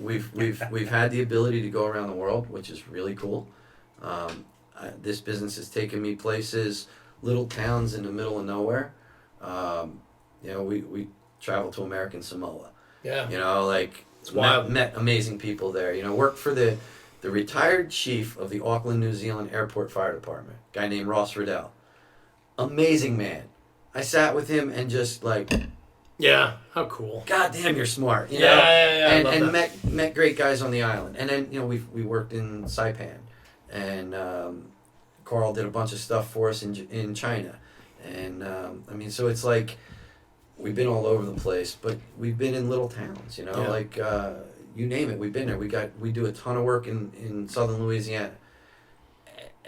We've had the ability to go around the world, which is really cool. This business has taken me places, little towns in the middle of nowhere. We traveled to American Samoa. Yeah. It's wild. met amazing people there. Worked for the retired chief of the Auckland, New Zealand Airport Fire Department, guy named Ross Riddell. Amazing man. I sat with him and just like, Yeah. How cool. God damn, you're smart. Yeah. I love And that. met great guys on the island. And then we worked in Saipan, and Carl did a bunch of stuff for us in China, and so it's like we've been all over the place, but we've been in little towns. Yeah. You name it, we've been there. We do a ton of work in southern Louisiana.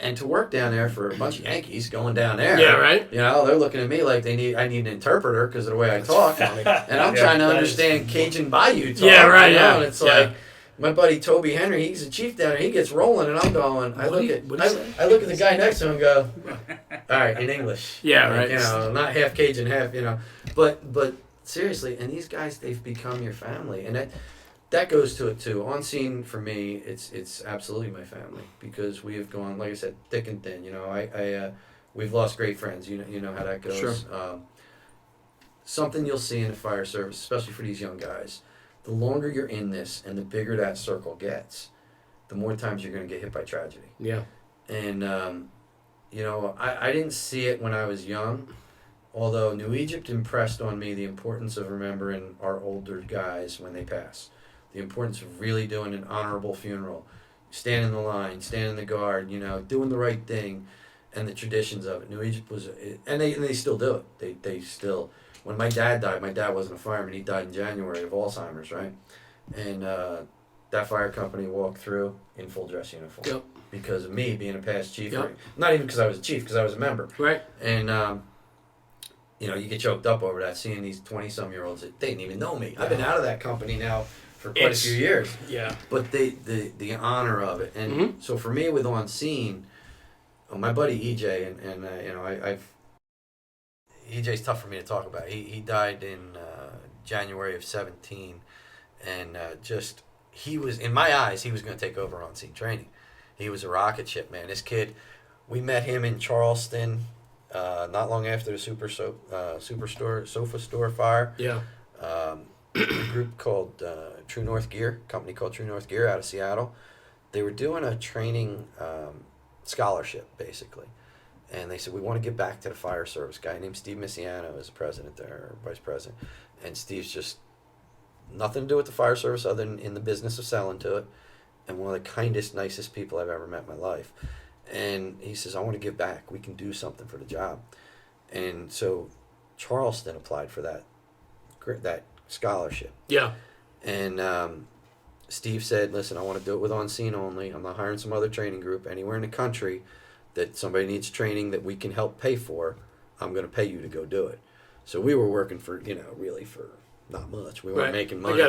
And to work down there for a bunch of Yankees going down there, Yeah, right. they're looking at me like I need an interpreter because of the way I talk, and I'm trying to understand Cajun Bayou talk. Yeah, right, yeah. And it's Yeah. like my buddy Toby Henry, he's a chief down there. He gets rolling, and I'm going. I look at the guy next to him and go, all right, in English. Yeah, Like, right. not half Cajun, half but seriously, and these guys, they've become your family, and that goes to it too. On scene for me, it's absolutely my family because we have gone, like I said, thick and thin. We've lost great friends. You know how that goes. Sure. Something you'll see in the fire service, especially for these young guys, the longer you're in this and the bigger that circle gets, the more times you're going to get hit by tragedy. Yeah. And I didn't see it when I was young. Although New Egypt impressed on me the importance of remembering our older guys when they pass. The importance of really doing an honorable funeral, stand in the line, stand in the guard, doing the right thing, and the traditions of it. New Egypt was, and they still do it. They still, when my dad died, my dad wasn't a fireman, he died in January of Alzheimer's, right? And that fire company walked through in full dress uniform. Yep. Because of me being a past chief. Yep. Not even because I was a chief, because I was a member. Right. And, you get choked up over that, seeing these 20-some-year-olds that they didn't even know me. I've been out of that company now for quite a few years. Yeah. But the honor of it. And so for me with On Scene, my buddy EJ, and I've EJ's tough for me to talk about. He died in January of 17, and he was, in my eyes, he was going to take over on scene training. He was a rocket ship, man. This kid, we met him in Charleston not long after the sofa store fire. Yeah. A group called True North Gear, company called True North Gear out of Seattle. They were doing a training scholarship, basically. And they said, we want to give back to the fire service. A guy named Steve Missiano is the president there, or vice president. And Steve's just nothing to do with the fire service other than in the business of selling to it. And one of the kindest, nicest people I've ever met in my life. And he says, I want to give back. We can do something for the job. And so Charleston applied for that scholarship. Yeah. And Steve said, listen, I want to do it with on scene only. I'm not hiring some other training group anywhere in the country that somebody needs training that we can help pay for. I'm going to pay you to go do it. So we were working for, really for not much. We weren't making money,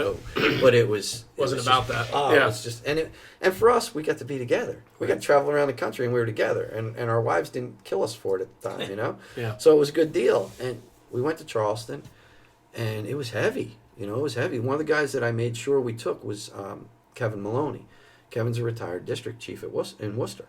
but it wasn't about just, that. Oh, yeah. It was just, and for us, we got to be together. We got to travel around the country, and we were together. And our wives didn't kill us for it at the time, Yeah. So it was a good deal. And we went to Charleston, and it was heavy. It was heavy. One of the guys that I made sure we took was Kevin Maloney. Kevin's a retired district chief in Worcester.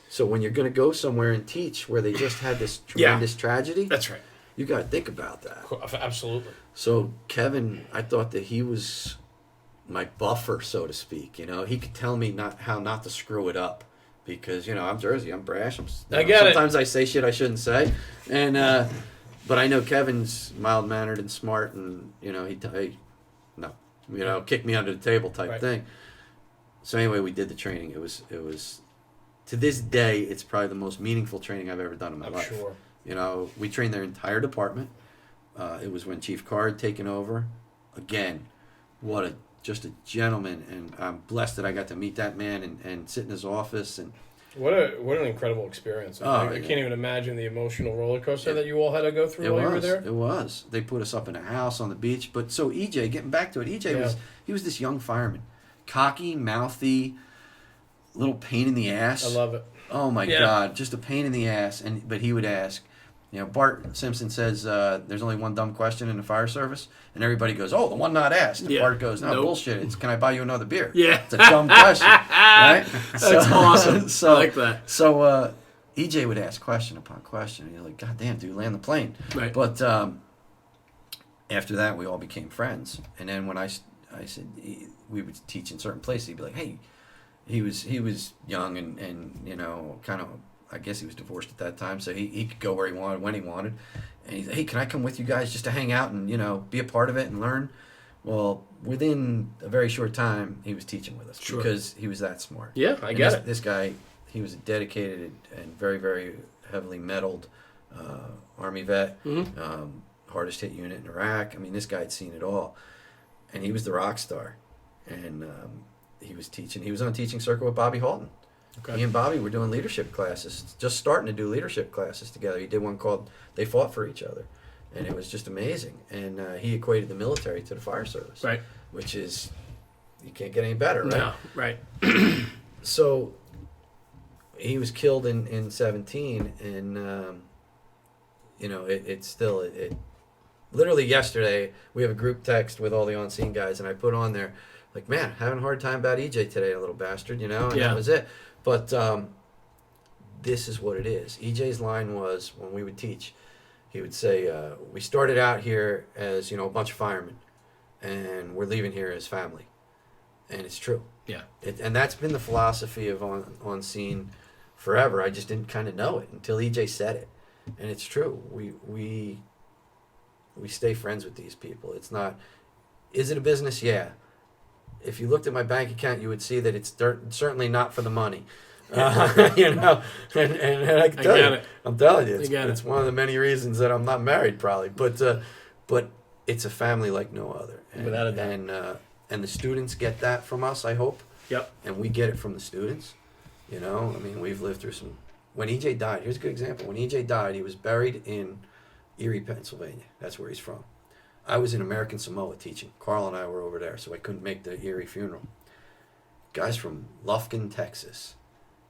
So when you're going to go somewhere and teach where they just had this tremendous tragedy, That's right. you got to think about that. Absolutely. So Kevin, I thought that he was my buffer, so to speak. He could tell me how not to screw it up because I'm Jersey, I'm brash. I get it. Sometimes I say shit I shouldn't say, and but I know Kevin's mild mannered and smart, and kick me under the table type thing. So anyway, we did the training. It was to this day, it's probably the most meaningful training I've ever done in my life. Sure. We trained their entire department. It was when Chief Carr had taken over. Again, just a gentleman, and I'm blessed that I got to meet that man and sit in his office. And what an incredible experience! I can't even imagine the emotional roller coaster that you all had to go through while you were there. It was. They put us up in a house on the beach. But so EJ, getting back to it, EJ was this young fireman, cocky, mouthy, little pain in the ass. I love it. Oh my God, just a pain in the ass. But he would ask. Bart Simpson says there's only one dumb question in the fire service, and everybody goes, "Oh, the one not asked." And Bart goes, "No, bullshit. It's can I buy you another beer?" Yeah, it's a dumb question, right? That's awesome. I like that. So EJ would ask question upon question, and you're like, "God damn, dude, land the plane." Right. But after that, we all became friends, and then when I said we would teach in certain places, he'd be like, "Hey," he was young and kind of. I guess he was divorced at that time, so he could go where he wanted, when he wanted. And he's like, hey, can I come with you guys just to hang out and, be a part of it and learn? Well, within a very short time, he was teaching with us because he was that smart. Yeah, I get it. This guy, he was a dedicated and very, very heavily medaled Army vet, hardest hit unit in Iraq. I mean, this guy had seen it all. And he was the rock star. And he was teaching. He was on a teaching circle with Bobby Halton. Okay. He and Bobby were doing leadership classes, just starting to do leadership classes together. He did one called They Fought for Each Other, and it was just amazing. And he equated the military to the fire service, right? Which is, you can't get any better, right? No, right. So he was killed in 17, and, it's still, literally yesterday, we have a group text with all the on-scene guys, and I put on there, like, man, having a hard time about EJ today, a little bastard, and that was it. But this is what it is. EJ's line was, when we would teach, he would say, we started out here as, a bunch of firemen, and we're leaving here as family. And it's true. Yeah. And that's been the philosophy of on scene forever. I just didn't kind of know it until EJ said it. And it's true. We stay friends with these people. It's not, is it a business? Yeah. If you looked at my bank account, you would see that it's certainly not for the money. And I can tell you, I'm telling you, it's one of the many reasons that I'm not married, probably. But it's a family like no other. Without a doubt. And the students get that from us, I hope. Yep. And we get it from the students. We've lived through some. When EJ died, here's a good example. When EJ died, he was buried in Erie, Pennsylvania. That's where he's from. I was in American Samoa teaching. Carl and I were over there, so I couldn't make the Erie funeral. Guys from Lufkin, Texas,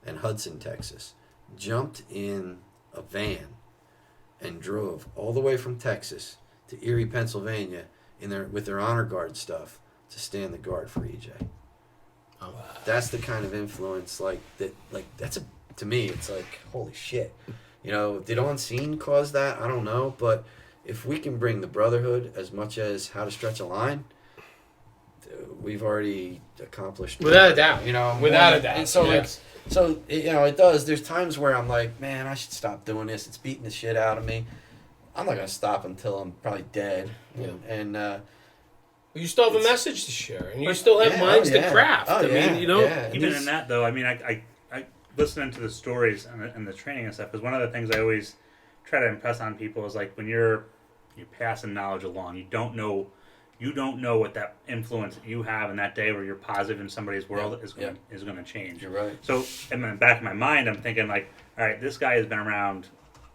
and Hudson, Texas, jumped in a van and drove all the way from Texas to Erie, Pennsylvania, with their honor guard stuff to stand the guard for EJ. Oh, wow. That's the kind of influence to me, it's like, holy shit. You know, did On Scene cause that? I don't know, but if we can bring the brotherhood as much as How to Stretch a Line, we've already accomplished Without a doubt. You know, Without a doubt. And so Yes. it does. There's times where I'm like, man, I should stop doing this. It's beating the shit out of me. I'm not gonna stop until I'm probably dead. Yeah. And You still have a message to share, and you still have minds to craft. Oh, I mean, you know, Even in that, though, I mean, I listening to the stories and the training and stuff is one of the things I always try to impress on people is like when you're passing knowledge along, you don't know what that influence that you have in that day where you're positive in somebody's world is going to change. You're right. So in the back of my mind, I'm thinking like, all right, this guy has been around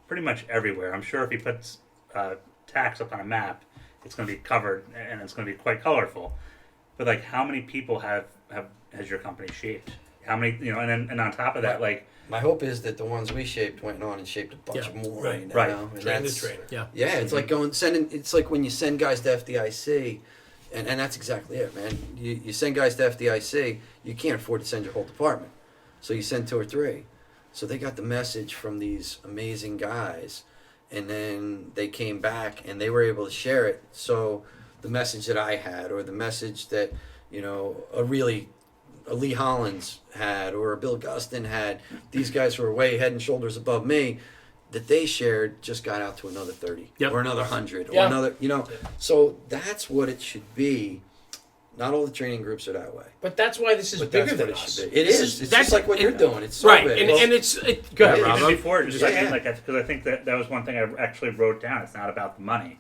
pretty much everywhere. I'm sure if he puts tax up on a map, it's going to be covered and it's going to be quite colorful. But like, how many people has your company shaped? How many, you know, and on top of that, like, my hope is that the ones we shaped went on and shaped a bunch more. Right. You know? Right. And Train the that's, trainer. yeah. Yeah, it's like it's like when you send guys to FDIC, and that's exactly it, man. You send guys to FDIC, you can't afford to send your whole department. So you send 2 or 3. So they got the message from these amazing guys, and then they came back and they were able to share it. So the message that I had, or the message that, you know, a Lee Hollins had, or a Bill Gustin had, these guys who are way head and shoulders above me, that they shared just got out to another 30 Yep. or another 100 or Yeah. another, you know. So that's what it should be. Not all the training groups are that way. But that's why this is But bigger that's than what it us. should be. It This is. It's that's- just like what you're doing. It's so right, big. and go ahead, Yeah, Rob. even before, just Yeah. because I think that was one thing I actually wrote down. It's not about the money,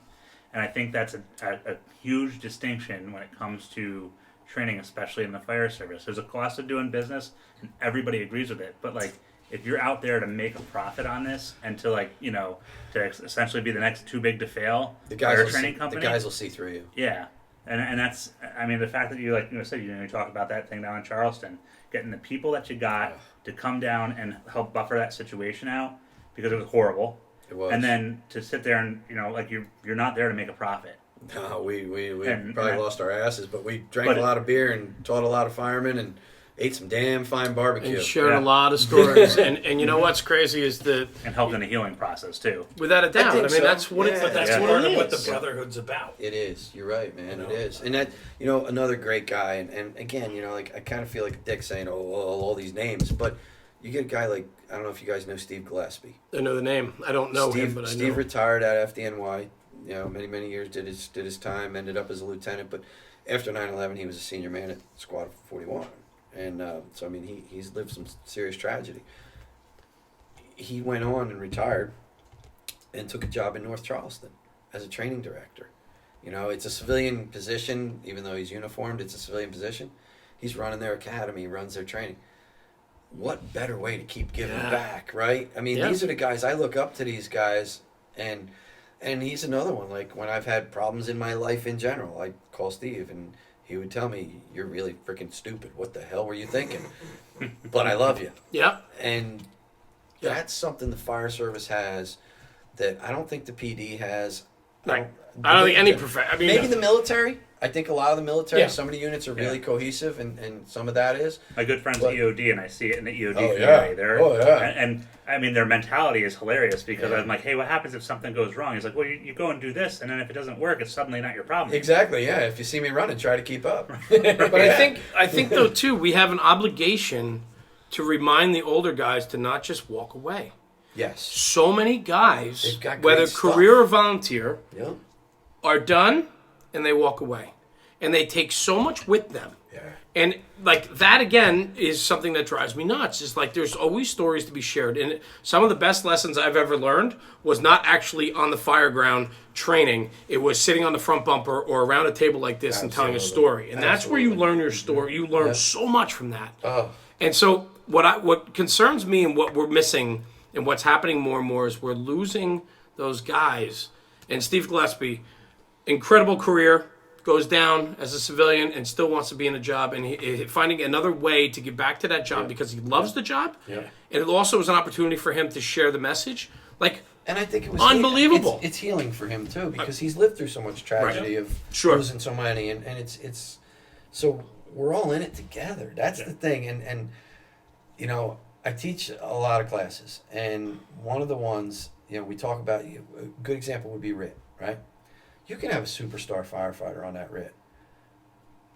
and I think that's a huge distinction when it comes to training, especially in the fire service. There's a cost of doing business, and everybody agrees with it. But like, if you're out there to make a profit on this, and to like, you know, to essentially be the next too big to fail The guys fire will training see, company, the guys will see through you. yeah. And that's, I mean, the fact that you, like you said, you talk about that thing down in Charleston, getting the people that you got to come down and help buffer that situation out, because it was horrible. It was. And then to sit there and, you know, like you're not there to make a profit. No, we And- probably and lost our asses, but we drank a lot of beer and taught a lot of firemen and ate some damn fine barbecue. And shared Yeah. a lot of stories. and you know what's crazy is that, And helped in the healing process, too. without a doubt, I, think mean, so. that's what Yeah. it's. But that's Yeah. part it of what the is. brotherhood's about. It is. You're right, man. You know? It is. And that, you know, another great guy. And again, you know, like I kind of feel like a dick saying, all these names, but you get a guy like, I don't know if you guys know Steve Gillespie. I know the name. I don't know Steve, him, but I know. Steve retired at FDNY. You know, many years, did his time, ended up as a lieutenant. But after 9/11, he was a senior man at Squad 41. And so, I mean, he's lived some serious tragedy. He went on and retired and took a job in North Charleston as a training director. You know, it's a civilian position, even though he's uniformed, it's a civilian position. He's running their academy, runs their training. What better way to keep giving back, right? I mean, these are the guys, I look up to these guys, and he's another one. Like, when I've had problems in my life in general, I call Steve, and he would tell me, "You're really freaking stupid. What the hell were you thinking?" But I love you. Yeah. And that's something the fire service has that I don't think the PD has. Right. I don't think any I mean, maybe the military. I think a lot of the military, Yeah. some of the units are really cohesive, and some of that is. My good friend's But- EOD, and I see it in the EOD Oh, community. yeah. And I mean, their mentality is hilarious, because I'm like, hey, what happens if something goes wrong? He's like, well, you go and do this, and then if it doesn't work, it's suddenly not your problem. Exactly. Yeah. If you see me running, try to keep up. But I think though too, we have an obligation to remind the older guys to not just walk away. Yes. So many guys, They've got whether great stuff. career or volunteer, Yeah. are done and they walk away, and they take so much with them. Yeah. And like that again is something that drives me nuts. It's like there's always stories to be shared, and some of the best lessons I've ever learned was not actually on the fire ground training. It was sitting on the front bumper or around a table like this and telling a story. And that's where you learn your story. You learn so much from that. Oh. And so what concerns me and what we're missing and what's happening more and more is we're losing those guys. And Steve Gillespie, incredible career, goes down as a civilian and still wants to be in a job, and he finding another way to get back to that job because he loves the job. Yeah. And it also was an opportunity for him to share the message. Like, And I think it was Unbelievable. It's healing for him too, because he's lived through so much tragedy of losing so many, and it's so we're all in it together. That's the thing, and you know, I teach a lot of classes, and one of the ones, you know, we talk about, a good example would be RIT, right? You can have a superstar firefighter on that RIT,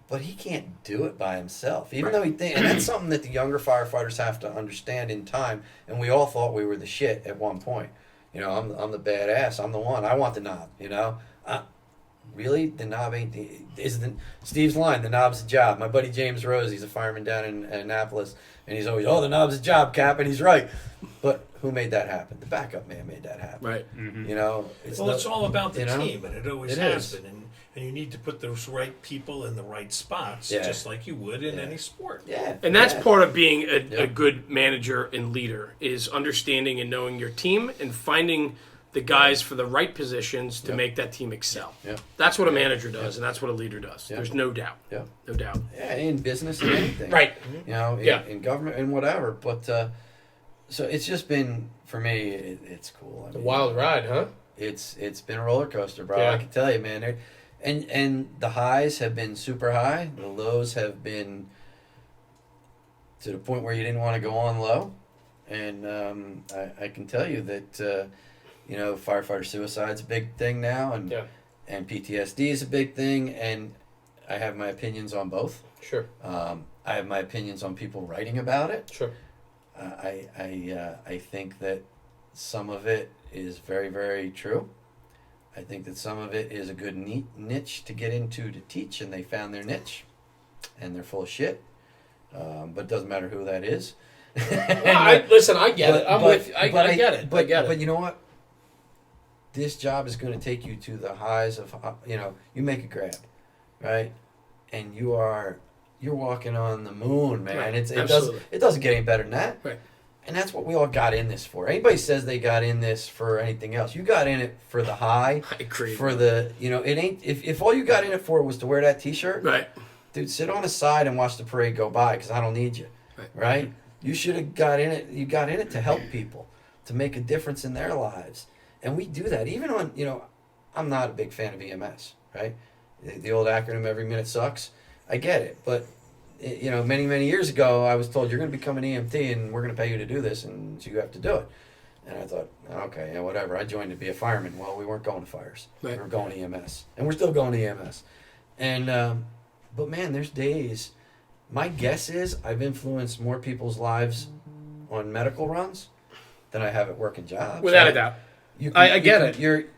but he can't do it by himself, even though and that's something that the younger firefighters have to understand in time. And we all thought we were the shit at one point. You know, I'm the badass. I'm the one. I want the knob. You know, really, the knob ain't Steve's line. The knob's the job. My buddy James Rose, he's a fireman down in Annapolis, and he's always, the knob's the job, Cap, and he's right. But who made that happen? The backup man made that happen. Right. You know, it's all about the team, and it always has been. And you need to put those right people in the right spots, just like you would in any sport. Yeah. And that's part of being a good manager and leader, is understanding and knowing your team and finding the guys for the right positions to make that team excel. Yeah. That's what a manager does, and that's what a leader does. There's no doubt. Yeah. No doubt. Yeah, in business and anything. Right. You know, in government and whatever. But so it's just been, for me, it's cool. I It's a mean, wild ride, huh? It's been a roller coaster, bro. Yeah. I can tell you, man. And the highs have been super high. The lows have been to the point where you didn't want to go on low. And I can tell you that, you know, firefighter suicide's a big thing now, and PTSD is a big thing. And I have my opinions on both. Sure. I have my opinions on people writing about it. Sure. I think that some of it is very, very true. I think that some of it is a good niche to get into to teach, and they found their niche, and they're full of shit. But it doesn't matter who that is. Listen, I get it. I get it. But you know what? This job is going to take you to the highs of, you know, you make a grab, right? And you're walking on the moon, man. Right. It doesn't get any better than that. Right. And that's what we all got in this for. Anybody says they got in this for anything else, you got in it for the high. I agree. For the, you know, it ain't, if all you got in it for was to wear that t-shirt, Right. dude, sit on the side and watch the parade go by, because I don't need you, right? You should have got in it, you got in it to help people, to make a difference in their lives. And we do that, even on, you know, I'm not a big fan of EMS, right? The old acronym, every minute sucks. I get it, but you know, many years ago, I was told, you're going to become an EMT and we're going to pay you to do this, and so you have to do it. And I thought, okay, yeah, whatever. I joined to be a fireman. Well, we weren't going to fires. Right. We were going to EMS. And we're still going to EMS. And, but man, there's days, my guess is I've influenced more people's lives on medical runs than I have at working jobs. Without a doubt. I get it.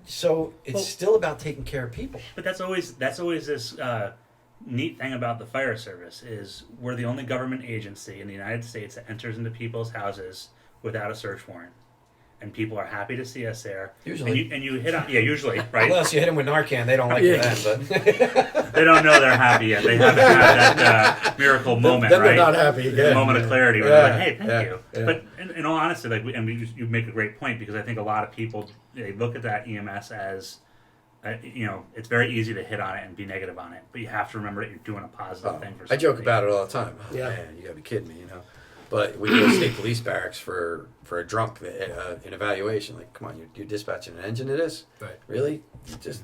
So it's still about taking care of people. But that's always this neat thing about the fire service is we're the only government agency in the United States that enters into people's houses without a search warrant, and people are happy to see us there. Usually, and you hit on usually right. Unless you hit them with Narcan, they don't like you then. But they don't know they're happy yet. They haven't had that miracle moment, then right? They're not happy again. The moment of clarity where they're like, "Hey, thank you." Yeah. But in all honesty, you make a great point, because I think a lot of people, they look at that EMS as, you know, it's very easy to hit on it and be negative on it, but you have to remember that you're doing a positive thing for somebody. I joke about it all the time. Oh, Yeah. man, you gotta be kidding me, you know. But we go to state police barracks for a drunk in evaluation. Like, come on, you're dispatching an engine to this? Right. Really? Just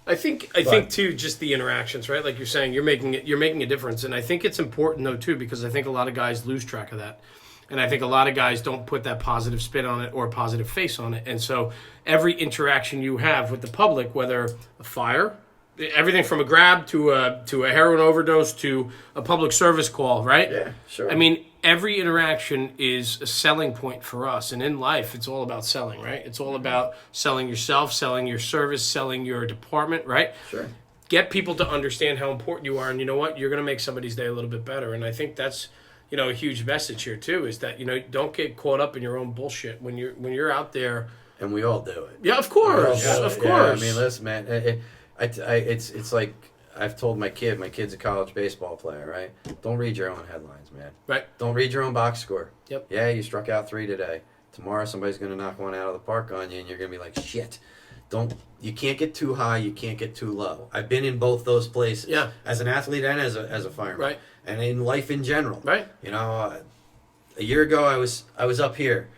I think too, just the interactions, right? Like you're saying, you're making a difference, and I think it's important though too, because I think a lot of guys lose track of that, and I think a lot of guys don't put that positive spin on it or a positive face on it, and so every interaction you have with the public, whether a fire, everything from a grab to a heroin overdose to a public service call, right? Yeah, sure. I mean, every interaction is a selling point for us. And in life, it's all about selling, right? It's all about selling yourself, selling your service, selling your department, right? Sure. Get people to understand how important you are. And you know what? You're going to make somebody's day a little bit better. And I think that's, you know, a huge message here, too, is that, you know, don't get caught up in your own bullshit when you're out there. And we all do it. Yeah, of course. Of course. Yeah, I mean, listen, man. It's like I've told my kid's a college baseball player, right? Don't read your own headlines, man. Right. Don't read your own box score. Yep. Yeah, you struck out 3 today. Tomorrow somebody's going to knock one out of the park on you, and you're going to be like, shit. You can't get too high, you can't get too low. I've been in both those places. Yeah. As an athlete and as a fireman. Right. And in life in general. Right. You know, a year ago I was up here.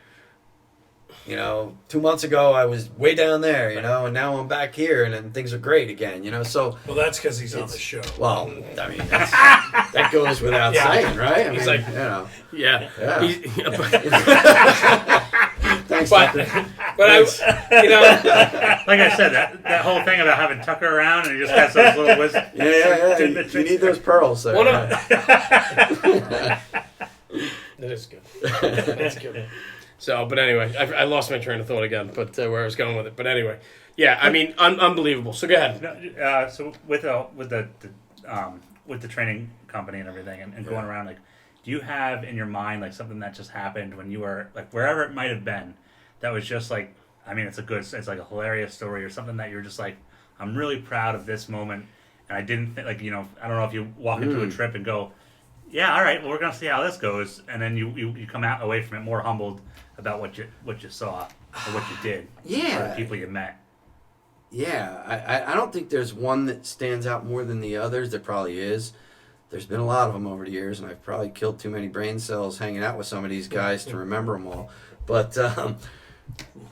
you know, 2 months ago I was way down there, you know, and now I'm back here, and then things are great again, you know. So, Well, that's because he's on the show. well, I mean, that goes without saying, right? I He's mean, like- you know, Yeah. Yeah. thanks. But, Tucker. but I, you know, Like I said, that whole thing about having Tucker around and he just has those little wisdom. Yeah. You need those pearls. There, One of- yeah. that is good. That's good. So, but anyway, I lost my train of thought again, but where I was going with it. But anyway, yeah, I mean, unbelievable. So go ahead. So with the training company and everything, and going around, like, do you have in your mind like something that just happened when you were like wherever it might have been, that was just like, I mean, it's like a hilarious story or something that you're just like, I'm really proud of this moment, and I didn't think, like, you know, I don't know if you walk into a trip and go, yeah, all right, well, we're gonna see how this goes, and then you come out away from it more humbled about what you saw or what you did, Yeah. or the people you met. Yeah, I don't think there's one that stands out more than the others. There probably is. There's been a lot of them over the years, and I've probably killed too many brain cells hanging out with some of these guys to remember them all. But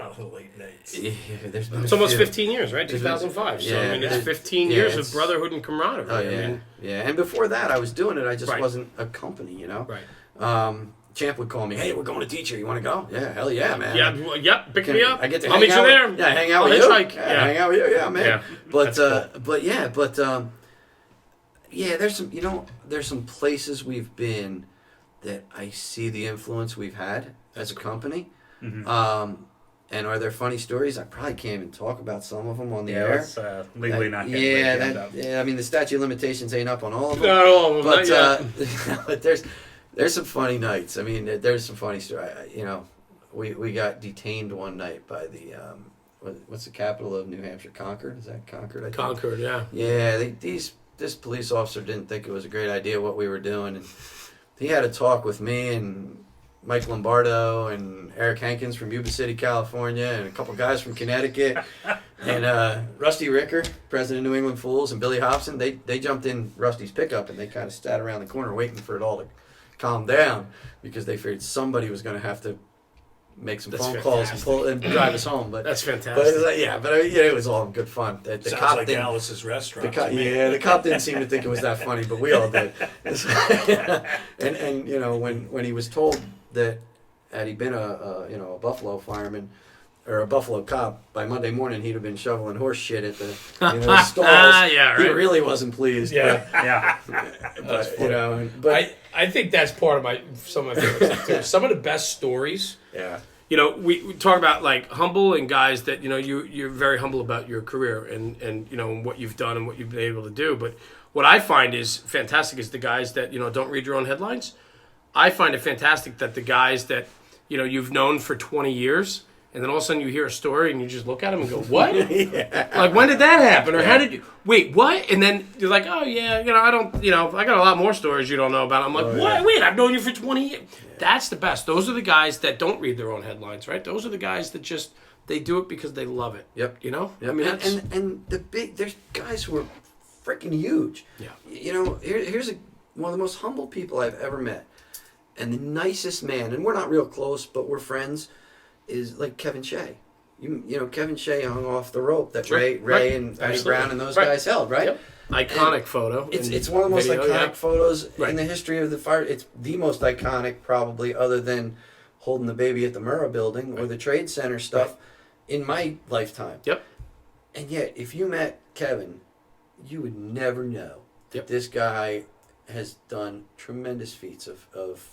All the late nights. yeah, there's been It's a almost few. 15 years, right? 2005. So, I Yeah, mean, it's it- 15 yeah, years of it's- brotherhood and camaraderie. Oh yeah, I mean, yeah. And before that, I was doing it. I just Right. wasn't a company, you know. right. Champ would call me, "Hey, we're going to teacher. You want to go?" Yeah, hell yeah, man. Yeah, well, yep, pick Can- me up. I get to I'll hang meet out you there. With, yeah, hang out I'll with you. hitchhike. Yeah, Yeah. hang out with you. Yeah, man. Yeah. But That's cool. yeah, there's some places we've been that I see the influence we've had as a company. Mm-hmm. And are there funny stories? I probably can't even talk about some of them on the Yeah, air. let's legally not get yeah, jammed up. yeah. I mean, the statute of limitations ain't up on all of them. Not all of them, But not yet. but there's some funny nights. I mean, there's some funny story. You know, we got detained one night by the what's the capital of New Hampshire? Concord? Is that Concord? I think? Concord, yeah. Yeah, this police officer didn't think it was a great idea what we were doing, and he had a talk with me and Mike Lombardo and Eric Hankins from Yuba City, California, and a couple guys from Connecticut, and Rusty Ricker, president of New England Fools, and Billy Hobson. They jumped in Rusty's pickup and they kind of sat around the corner waiting for it all to calm down because they figured somebody was going to have to make some That's phone calls and drive us home. But That's but fantastic. it was it was all good fun. The Sounds cop like didn't. Alice's restaurant. The cop didn't seem to think it was that funny, but we all did. and you know, when he was told that had he been a Buffalo fireman or a Buffalo cop, by Monday morning he'd have been shoveling horse shit at the stalls. Yeah, He right. really wasn't pleased. Yeah. Yeah. but you know, but I think that's part of some of my favorite stuff too. Some of the best stories. yeah. You know, we talk about like humble and guys that, you know, you're very humble about your career and you know what you've done and what you've been able to do. But what I find is fantastic is the guys that, you know, don't read your own headlines. I find it fantastic that the guys that, you know, you've known for 20 years and then all of a sudden you hear a story and you just look at them and go, what? Like, when did that happen? Or how did you, wait, what? And then you're like, oh yeah, you know, I got a lot more stories you don't know about. I'm like, what? Wait, I've known you for 20 years. That's the best. Those are the guys that don't read their own headlines, right? Those are the guys that just, they do it because they love it. Yep. You know? Yep. I mean, that's, and there's guys who are freaking huge. Yeah. You know, here's one of the most humble people I've ever met. And the nicest man, and we're not real close, but we're friends, is like Kevin Shea. You know, Kevin Shea hung off the rope that Sure. Ray Right. and Eddie Absolutely. Brown and those Right. guys held, right? Yep. Iconic And photo. It's one of the most video, iconic yeah. photos Right. in the history of the fire. It's the most iconic, probably, other than holding the baby at the Murrah building or the Trade Center stuff in my lifetime. Yep. And yet, if you met Kevin, you would never know Yep. this guy has done tremendous feats of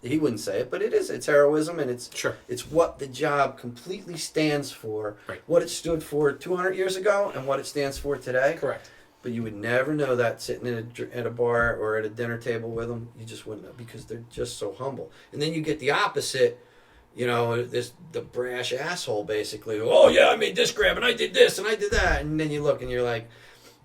he wouldn't say it, but it's heroism, and it's Sure. it's what the job completely stands for, Right. what it stood for 200 years ago and what it stands for today. Correct. But you would never know that sitting at a bar or at a dinner table with them. You just wouldn't know because they're just so humble. And then you get the opposite, you know, the brash asshole basically. Oh yeah, I made this grab and I did this and I did that. And then you look and you're like,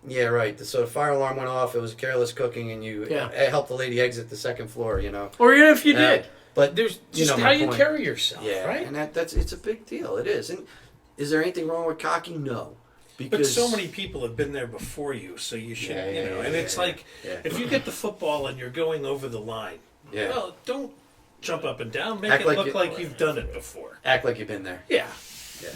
yeah, right. So the fire alarm went off. It was careless cooking, and you helped the lady exit the second floor. You know, Or even if you did. but There's you just know how my you point. carry yourself, Yeah, right? and it's a big deal. It is. And is there anything wrong with cocky? No, But because so many people have been there before you, so you should, Yeah, you know. yeah, and it's yeah, like, yeah. if you get the football and you're going over the line, Yeah. well, don't jump up and down. Make Act it like look you- like you've done it before. Act like you've been there. Yeah. Yeah.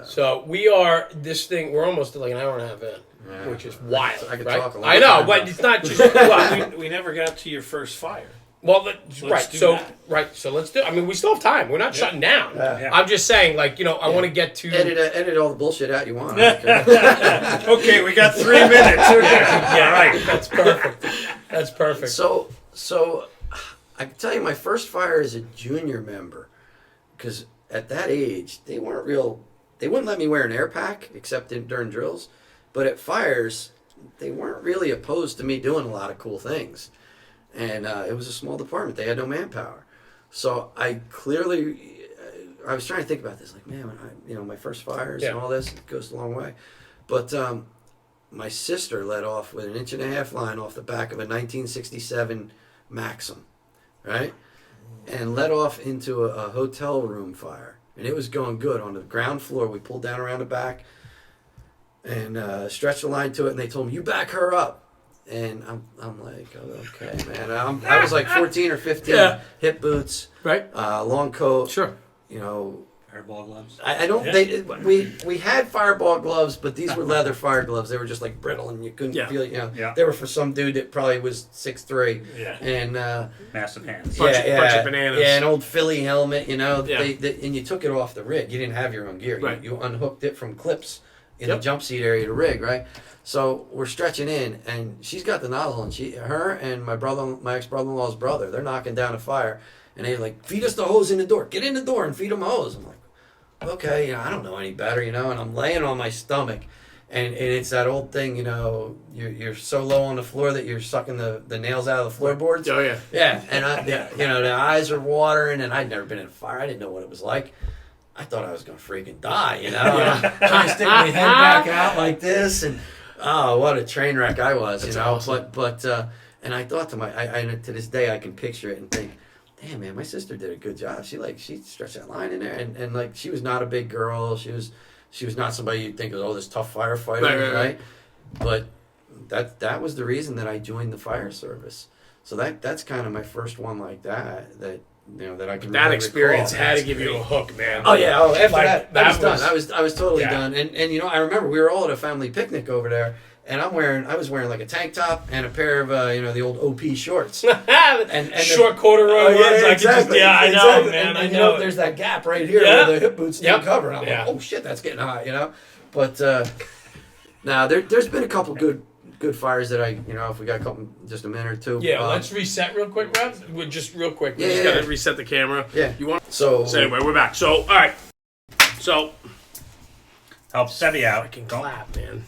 So we are this thing. We're almost like an hour and a half in, Yeah. which is wild. I could right? talk a long I know, time but about it's not just. Well, We never got to your first fire. well, right. do So that. right. So let's do. I mean, we still have time. We're not shutting down. Yeah. I'm just saying, like, I want to get to. Edit all the bullshit out you want. I don't care. Okay, we got 3 minutes. Yeah, right. That's perfect. That's perfect. So I can tell you, my first fire as a junior member, because at that age they weren't real. They wouldn't let me wear an air pack except during drills, but at fires they weren't really opposed to me doing a lot of cool things, and it was a small department. They had no manpower, so I was trying to think about this. Like, man, when my first fires and all this, it goes a long way, but. My sister let off with an 1.5-inch line off the back of a 1967 Maxim, right? And let off into a hotel room fire. And it was going good on the ground floor. We pulled down around the back and stretched the line to it. And they told me, you back her up. And I'm like, oh, okay, man. I was like 14 or 15, hip boots, right. long coat. Sure. Fireball gloves. I don't. We had fireball gloves, but these were leather fire gloves. They were just like brittle, and you couldn't feel it. Yeah. They were for some dude that probably was 6'3". Yeah. And Massive hands. Bunch of bananas. Yeah, an old Philly helmet. Yeah. And you took it off the rig. You didn't have your own gear. Right. You unhooked it from clips in the jump seat area to rig, right? So we're stretching in, and she's got the nozzle, and her and my ex-brother-in-law's brother, they're knocking down a fire, and they're like, feed us the hose in the door. Get in the door and feed them a hose. I'm like, okay, I don't know any better, and I'm laying on my stomach, and it's that old thing, you're so low on the floor that you're sucking the nails out of the floorboards. Oh yeah. Yeah, and the eyes are watering, and I'd never been in a fire. I didn't know what it was like. I thought I was going to freaking die, Trying to stick my head back out like this, and oh, what a train wreck I was, That's awesome. But and I thought to this day I can picture it and think, damn, man, my sister did a good job. She stretched that line in there, and like, she was not a big girl. She was not somebody you'd think of, this tough firefighter, right? But that was the reason that I joined the fire service. So that's kind of my first one like that that I can. That really experience recall. had to give you a hook, man. Oh yeah. Oh, after Like, that was done. I was totally Yeah. done. And I remember we were all at a family picnic over there, and I was wearing like a tank top and a pair of the old OP shorts. and Short corduroy ones. I exactly. I know, Exactly. man. And, I and, know. there's that gap right here Yeah. where the hip boots didn't Yep. cover. And I'm Yeah. like, oh shit, that's getting hot, But now there's been a couple good fires that if we got just a minute or two. Yeah, let's reset real quick, Rob. We're just real quick. We Yeah, just yeah, gotta yeah. reset the camera. Yeah. You want? So Anyway, we're back. So, all right. So, Help Sebby out. I can clap, man.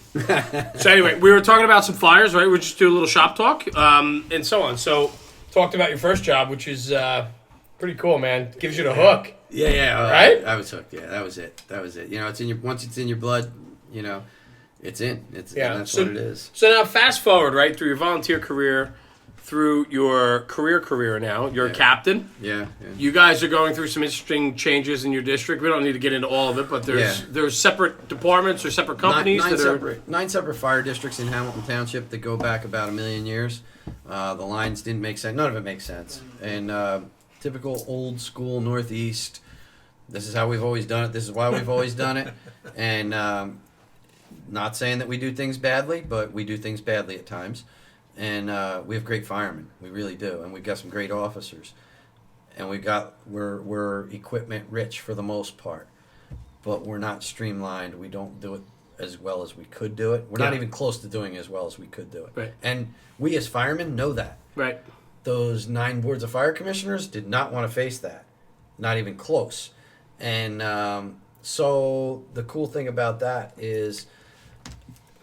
So anyway, we were talking about some fires, right? We're just doing a little shop talk, and so on. So, talked about your first job, which is pretty cool, man. Gives you the hook. Yeah, Right? I was hooked. Yeah, that was it. It's in your once it's in your blood, it's in. That's what it is. So now, fast forward, right, through your volunteer career, through your career now. You're a captain. Yeah. You guys are going through some interesting changes in your district. We don't need to get into all of it, but there's separate departments or separate companies nine separate fire districts in Hamilton Township that go back about 1 million years. The lines didn't make sense. None of it makes sense. And typical old school Northeast. This is how we've always done it. This is why we've always done it. And not saying that we do things badly, but we do things badly at times. And we have great firemen. We really do. And we've got some great officers. And we're equipment rich for the most part. But we're not streamlined. We don't do it as well as we could do it. We're not even close to doing as well as we could do it. Right. And we as firemen know that. Right. Those 9 boards of fire commissioners did not want to face that. Not even close. And so the cool thing about that is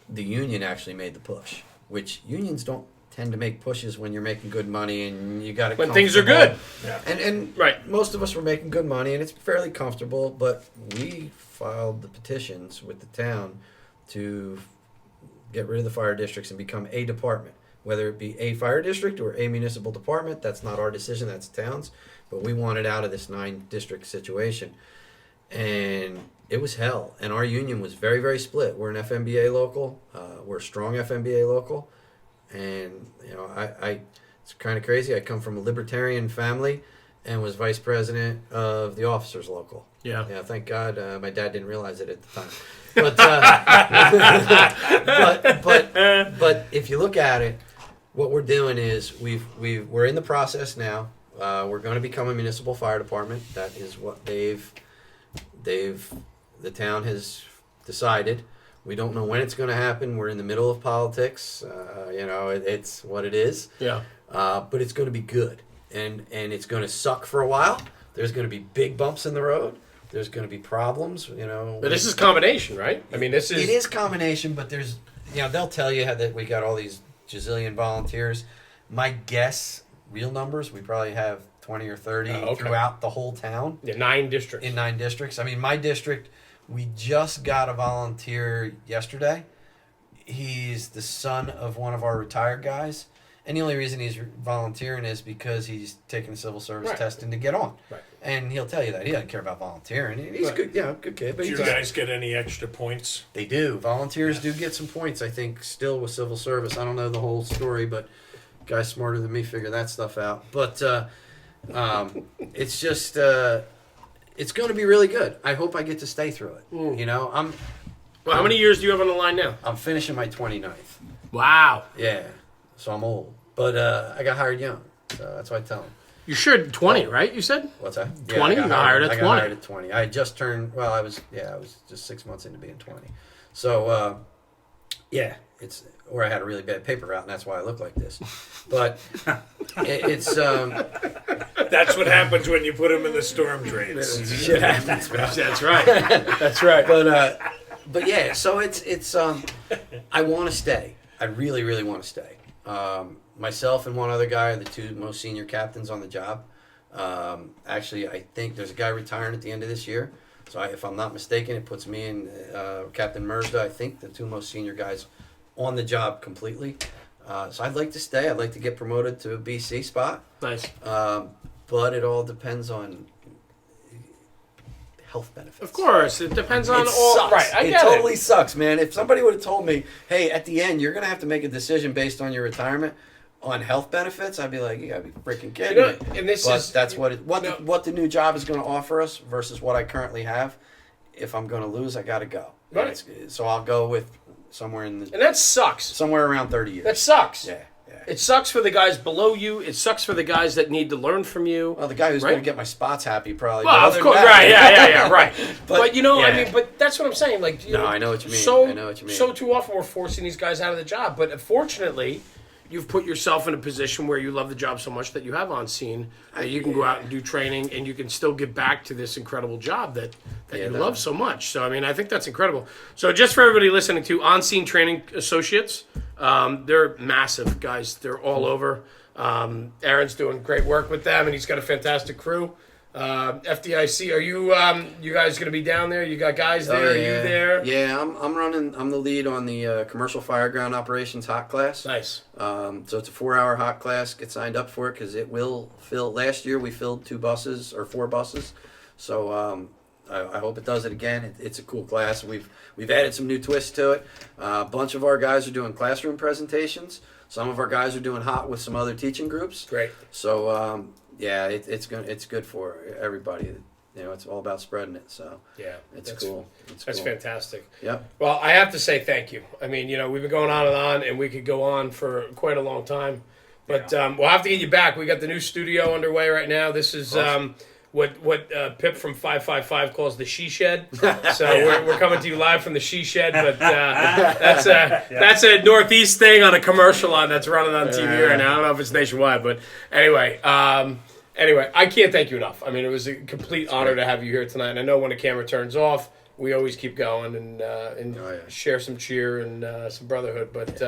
the union actually made the push, which unions don't tend to make pushes when you're making good money and you got to When things are good. Yeah. And Right. most of us were making good money and it's fairly comfortable, but we filed the petitions with the town to get rid of the fire districts and become a department, whether it be a fire district or a municipal department. That's not our decision, that's the town's, but we wanted out of this 9-district situation. And it was hell. And our union was very, very split. We're an FMBA local. We're a strong FMBA local. And, I it's kind of crazy. I come from a libertarian family. and was vice president of the officers local. Yeah. Yeah, thank God my dad didn't realize it at the time. But if you look at it, what we're doing is we're in the process now. We're going to become a municipal fire department. That is what the town has decided. We don't know when it's going to happen. We're in the middle of politics. It's what it is. Yeah. But it's going to be good, and it's going to suck for a while. There's going to be big bumps in the road. There's going to be problems. But this is combination, right? I mean, this is. It is combination, but there's they'll tell you that we got all these gazillion volunteers. My guess, real numbers, we probably have 20 or 30 throughout the whole town. Yeah, 9 districts. In 9 districts. I mean, my district, we just got a volunteer yesterday. He's the son of one of our retired guys. And the only reason he's volunteering is because he's taking the civil service testing to get on. Right. And he'll tell you that. He doesn't care about volunteering. He's good, good kid. But Do you guys get any extra points? They do. Volunteers do get some points, I think, still with civil service. I don't know the whole story, but guys smarter than me figure that stuff out. But it's just, it's going to be really good. I hope I get to stay through it. Well, how many years do you have on the line now? I'm finishing my 29th. Wow. Yeah. So I'm old. But I got hired young. So that's what I tell them. You sure 20, right? You said? What's that? 20? You got hired at 20. I got hired at 20. I had just turned, I was just 6 months into being 20. So, or I had a really bad paper route, and that's why I look like this. But it's... That's what happens when you put them in the storm drains. Shit happens, man. That's right. That's right. But yeah, so it's I want to stay. I really, really want to stay. Myself and one other guy are the 2 most senior captains on the job. Actually, I think there's a guy retiring at the end of this year. So if I'm not mistaken, it puts me and Captain Merzda, I think, the 2 most senior guys on the job completely. So I'd like to stay. I'd like to get promoted to a BC spot. Nice. But it all depends on health benefits. Of course. It depends on It all. sucks. Right. I it get totally it. sucks, man. If somebody would have told me, hey, at the end, you're going to have to make a decision based on your retirement on health benefits, I'd be like, you got to be freaking kidding me. And this But is. that's what the new job is going to offer us versus what I currently have. If I'm going to lose, I got to go. Right. So I'll go with somewhere And that sucks. somewhere around 30 years. That sucks. Yeah. It sucks for the guys below you. It sucks for the guys that need to learn from you. Well, the guy who's Right? going to get my spots happy probably. Well, but of other course, than that- right? Yeah, right. But yeah. I mean, but that's what I'm saying. Like, I know what you mean. So, I know what you mean. So too often we're forcing these guys out of the job. But fortunately, you've put yourself in a position where you love the job so much that you have on scene that you can go out and do training, and you can still give back to this incredible job that you love so much. So, I mean, I think that's incredible. So, just for everybody listening to On Scene Training Associates, they're massive guys. They're all over. Aaron's doing great work with them, and he's got a fantastic crew. FDIC, are you guys going to be down there? You got guys there? Oh, Are you there? Yeah, I'm the lead on the commercial fire ground operations hot class. Nice. So it's a 4-hour hot class. Get signed up for it because it will fill. Last year we filled 4 buses. So I hope it does it again. It's a cool class. We've added some new twists to it. A bunch of our guys are doing classroom presentations. Some of our guys are doing hot with some other teaching groups. Great. So it's good for everybody. It's all about spreading it. So Yeah, it's cool. That's fantastic. Yep. Well, I have to say thank you. I mean, we've been going on, and we could go on for quite a long time. But we'll have to get you back. We got the new studio underway right now. This is what Pip from 555 calls the she shed. So we're coming to you live from the she shed. But that's a Northeast thing on a commercial line that's running on TV right now. I don't know if it's nationwide, but anyway. Anyway, I can't thank you enough. I mean, it was a complete honor to have you here tonight. And I know when the camera turns off, we always keep going and share some cheer and some brotherhood. But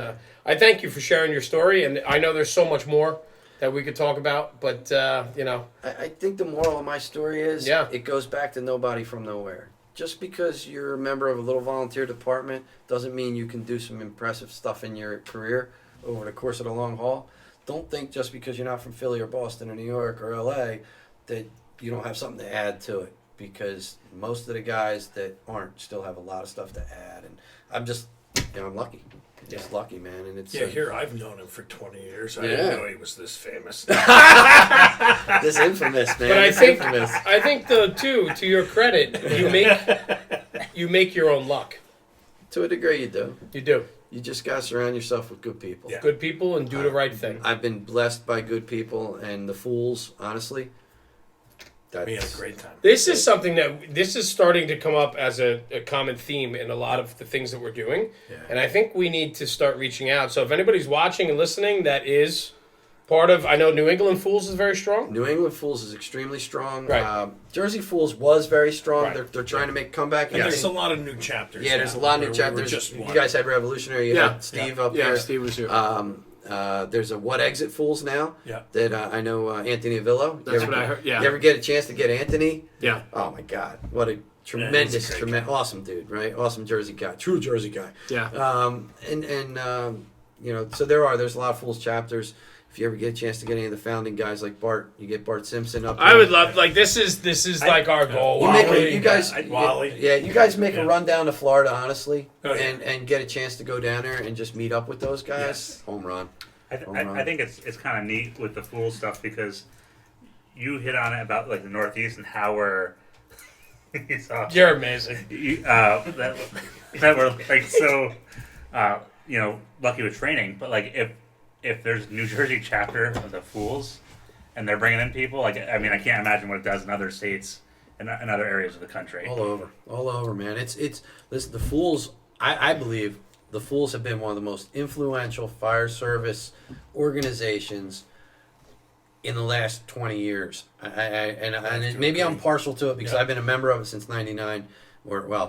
I thank you for sharing your story. And I know there's so much more that we could talk about. But, I think the moral of my story is it goes back to nobody from nowhere. Just because you're a member of a little volunteer department doesn't mean you can do some impressive stuff in your career over the course of the long haul. Don't think just because you're not from Philly or Boston or New York or LA that you don't have something to add to it, because most of the guys that aren't still have a lot of stuff to add. And I'm just, I'm lucky. Just lucky, man. And it's here I've known him for 20 years. I Yeah. didn't know he was this famous. this infamous, man. But I This think infamous. I think though too, to your credit, you make your own luck. To a degree, you do. You do. You just gotta surround yourself with good people. Yeah. Good people and do the right thing. I've been blessed by good people, and the fools, honestly. We had a great time. This is something this is starting to come up as a common theme in a lot of the things that we're doing. Yeah. And I think we need to start reaching out. So if anybody's watching and listening that is part of, I know New England Fools is very strong. New England Fools is extremely strong. Right. Jersey Fools was very strong. Right. They're trying to make a comeback. And there's a lot of new chapters. Yeah, there's a now lot of new where we're chapters. just You one. guys had Revolutionary. You had Steve up Yeah, there. Steve was here. There's a What Exit Fools now. Yeah. That I know Anthony Avillo. That's what I heard. Yeah. You ever get a chance to get Anthony? Yeah. Oh my God! What a he's tremendous, a great awesome dude, right? Awesome Jersey guy, true Jersey guy. Yeah. So there's a lot of Fools chapters. If you ever get a chance to get any of the founding guys like Bart, you get Bart Simpson up there. I would love this is like our goal. You guys, Wally. yeah, you guys make a run down to Florida, honestly, Oh, yeah. and get a chance to go down there and just meet up with those guys. Yes. Home run. I think it's kind of neat with the Fool stuff because you hit on it about like the Northeast and how we're You're amazing. that we're like so lucky with training. But like if there's a New Jersey chapter of the Fools and they're bringing in people, like I mean I can't imagine what it does in other states and in other areas of the country. All over, man. It's listen. The Fools, I believe, the Fools have been one of the most influential fire service organizations in the last 20 years. And maybe I'm partial to it because I've been a member of it since '99.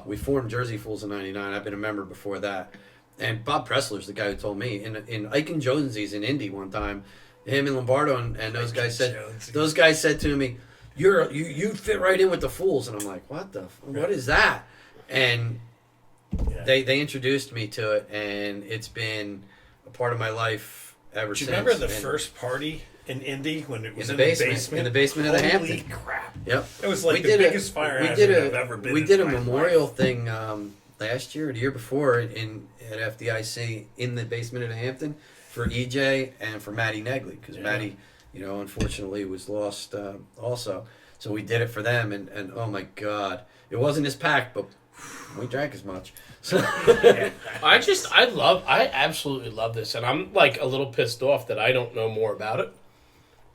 We formed Jersey Fools in '99. I've been a member before that. And Bob Pressler's the guy who told me in Ike and Jonesy's in Indy one time. Him and Lombardo and those guys said to me, "You fit right in with the Fools," and I'm like, what is that? And they introduced me to it, and it's been a part of my life ever Do you since. remember the And first party in Indy when it was in the basement? In the basement of the Holy Hampton. crap! Yep. It was like the biggest fire hazard I've ever been in. We did a my memorial life. thing last year or the year before at FDIC in the basement of the Hampton for EJ and for Matty Negley because Matty, unfortunately was lost also. So we did it for them, and oh my God, it wasn't as packed, but we drank as much. So I absolutely love this, and I'm like a little pissed off that I don't know more about it.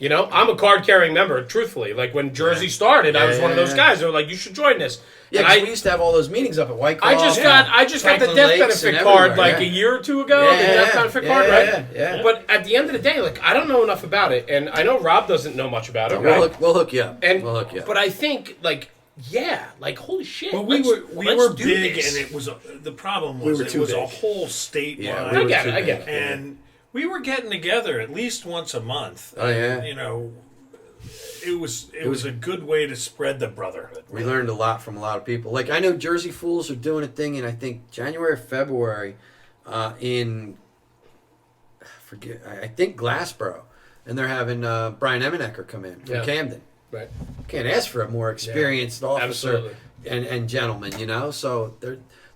I'm a card-carrying member, truthfully. Like, when Jersey started, I was one of those guys. They were like, you should join this. yeah, And 'cause we used to have all those meetings up at White Claw. I just got the Franklin death Lakes benefit and card everywhere, like a year or two ago. Yeah, the death benefit card, right? Yeah. But at the end of the day, like, I don't know enough about it, and I know Rob doesn't know much about it. We'll Right? hook you up. And we'll hook you up. but I think holy shit. Well, we let's were do big, this. and it was the problem was were it too was a big. whole statewide. Yeah, I get it. And we were getting together at least once a month. Oh, yeah. And, it was a good way to spread the brotherhood. We learned a lot from a lot of people. Like, I know Jersey Fools are doing a thing in, I think, January or February I think Glassboro. And they're having Brian Emenecker come in from Camden. Right. Can't ask for a more experienced officer Absolutely. and gentleman, So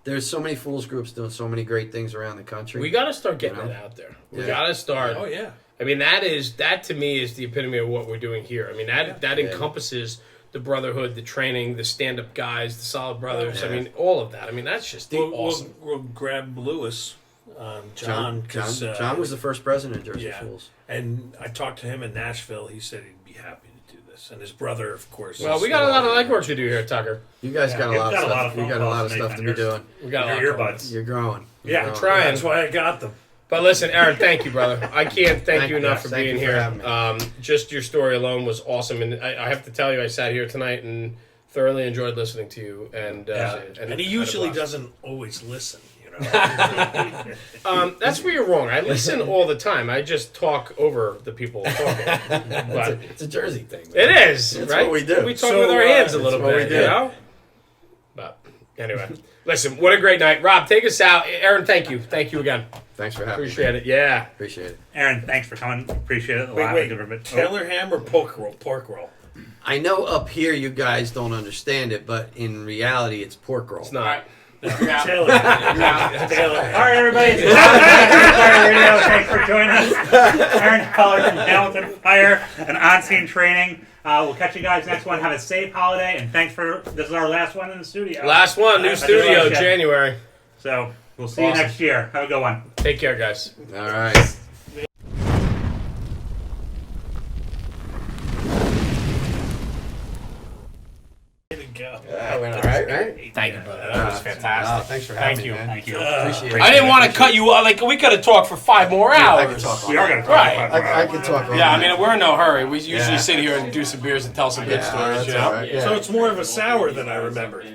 there's so many Fools groups doing so many great things around the country. We got to start getting it out there. We got to start. Oh, yeah. I mean, that to me is the epitome of what we're doing here. I mean, that encompasses the brotherhood, the training, the stand-up guys, the solid brothers. I mean, all of that. I mean, that's just awesome. We'll grab Lewis, John. John was the first president of Jersey Fools. And I talked to him in Nashville. He said he'd be happy to do this. And his brother, of course. Well, we got a lot of legwork to do here, Tucker. You guys got a lot of stuff. You got a lot of stuff to be doing. We got your earbuds. You're growing. Yeah, trying. That's why I got them. But listen, Aaron, thank you, brother. I can't thank you enough for Thank being you for here. having me. Just your story alone was awesome, and I have to tell you, I sat here tonight and thoroughly enjoyed listening to you. And And he usually doesn't always listen, That's where you're wrong. I listen all the time. I just talk over the people talking. But It's a Jersey thing. it is, That's right? what we do. We talk with our hands a little what we bit, do. But anyway, listen, what a great night. Rob, take us out. Aaron, thank you. Thank you again. Thanks for having me. Appreciate it. Yeah. Appreciate it. Aaron, thanks for coming. Appreciate it a lot. Wait. Taylor ham or pork roll? I know up here you guys don't understand it, but in reality it's pork roll. It's not. Taylor. All right, everybody. It's Fire Radio. Thanks for joining us. Aaron Keller from Hamilton Fire and on-scene training. We'll catch you guys next one. Have a safe holiday, and thanks for this is our last one in the studio. Last one, new studio, January. So we'll see you next year. Have a good one. Take care, guys. All right. That went all right, right? Thank you, brother. That was fantastic. Thanks for having Thank me, you. man. Thank you. Appreciate it. I didn't want to cut you off. Like, we could have talked for 5 more hours. I can talk on We are that. going to talk Right. about I can talk. Yeah, I mean, we're in no hurry. We usually Yeah. sit here and do some beers and tell some good stories, That's you know? all right. Yeah. So it's more of a sour than I remembered.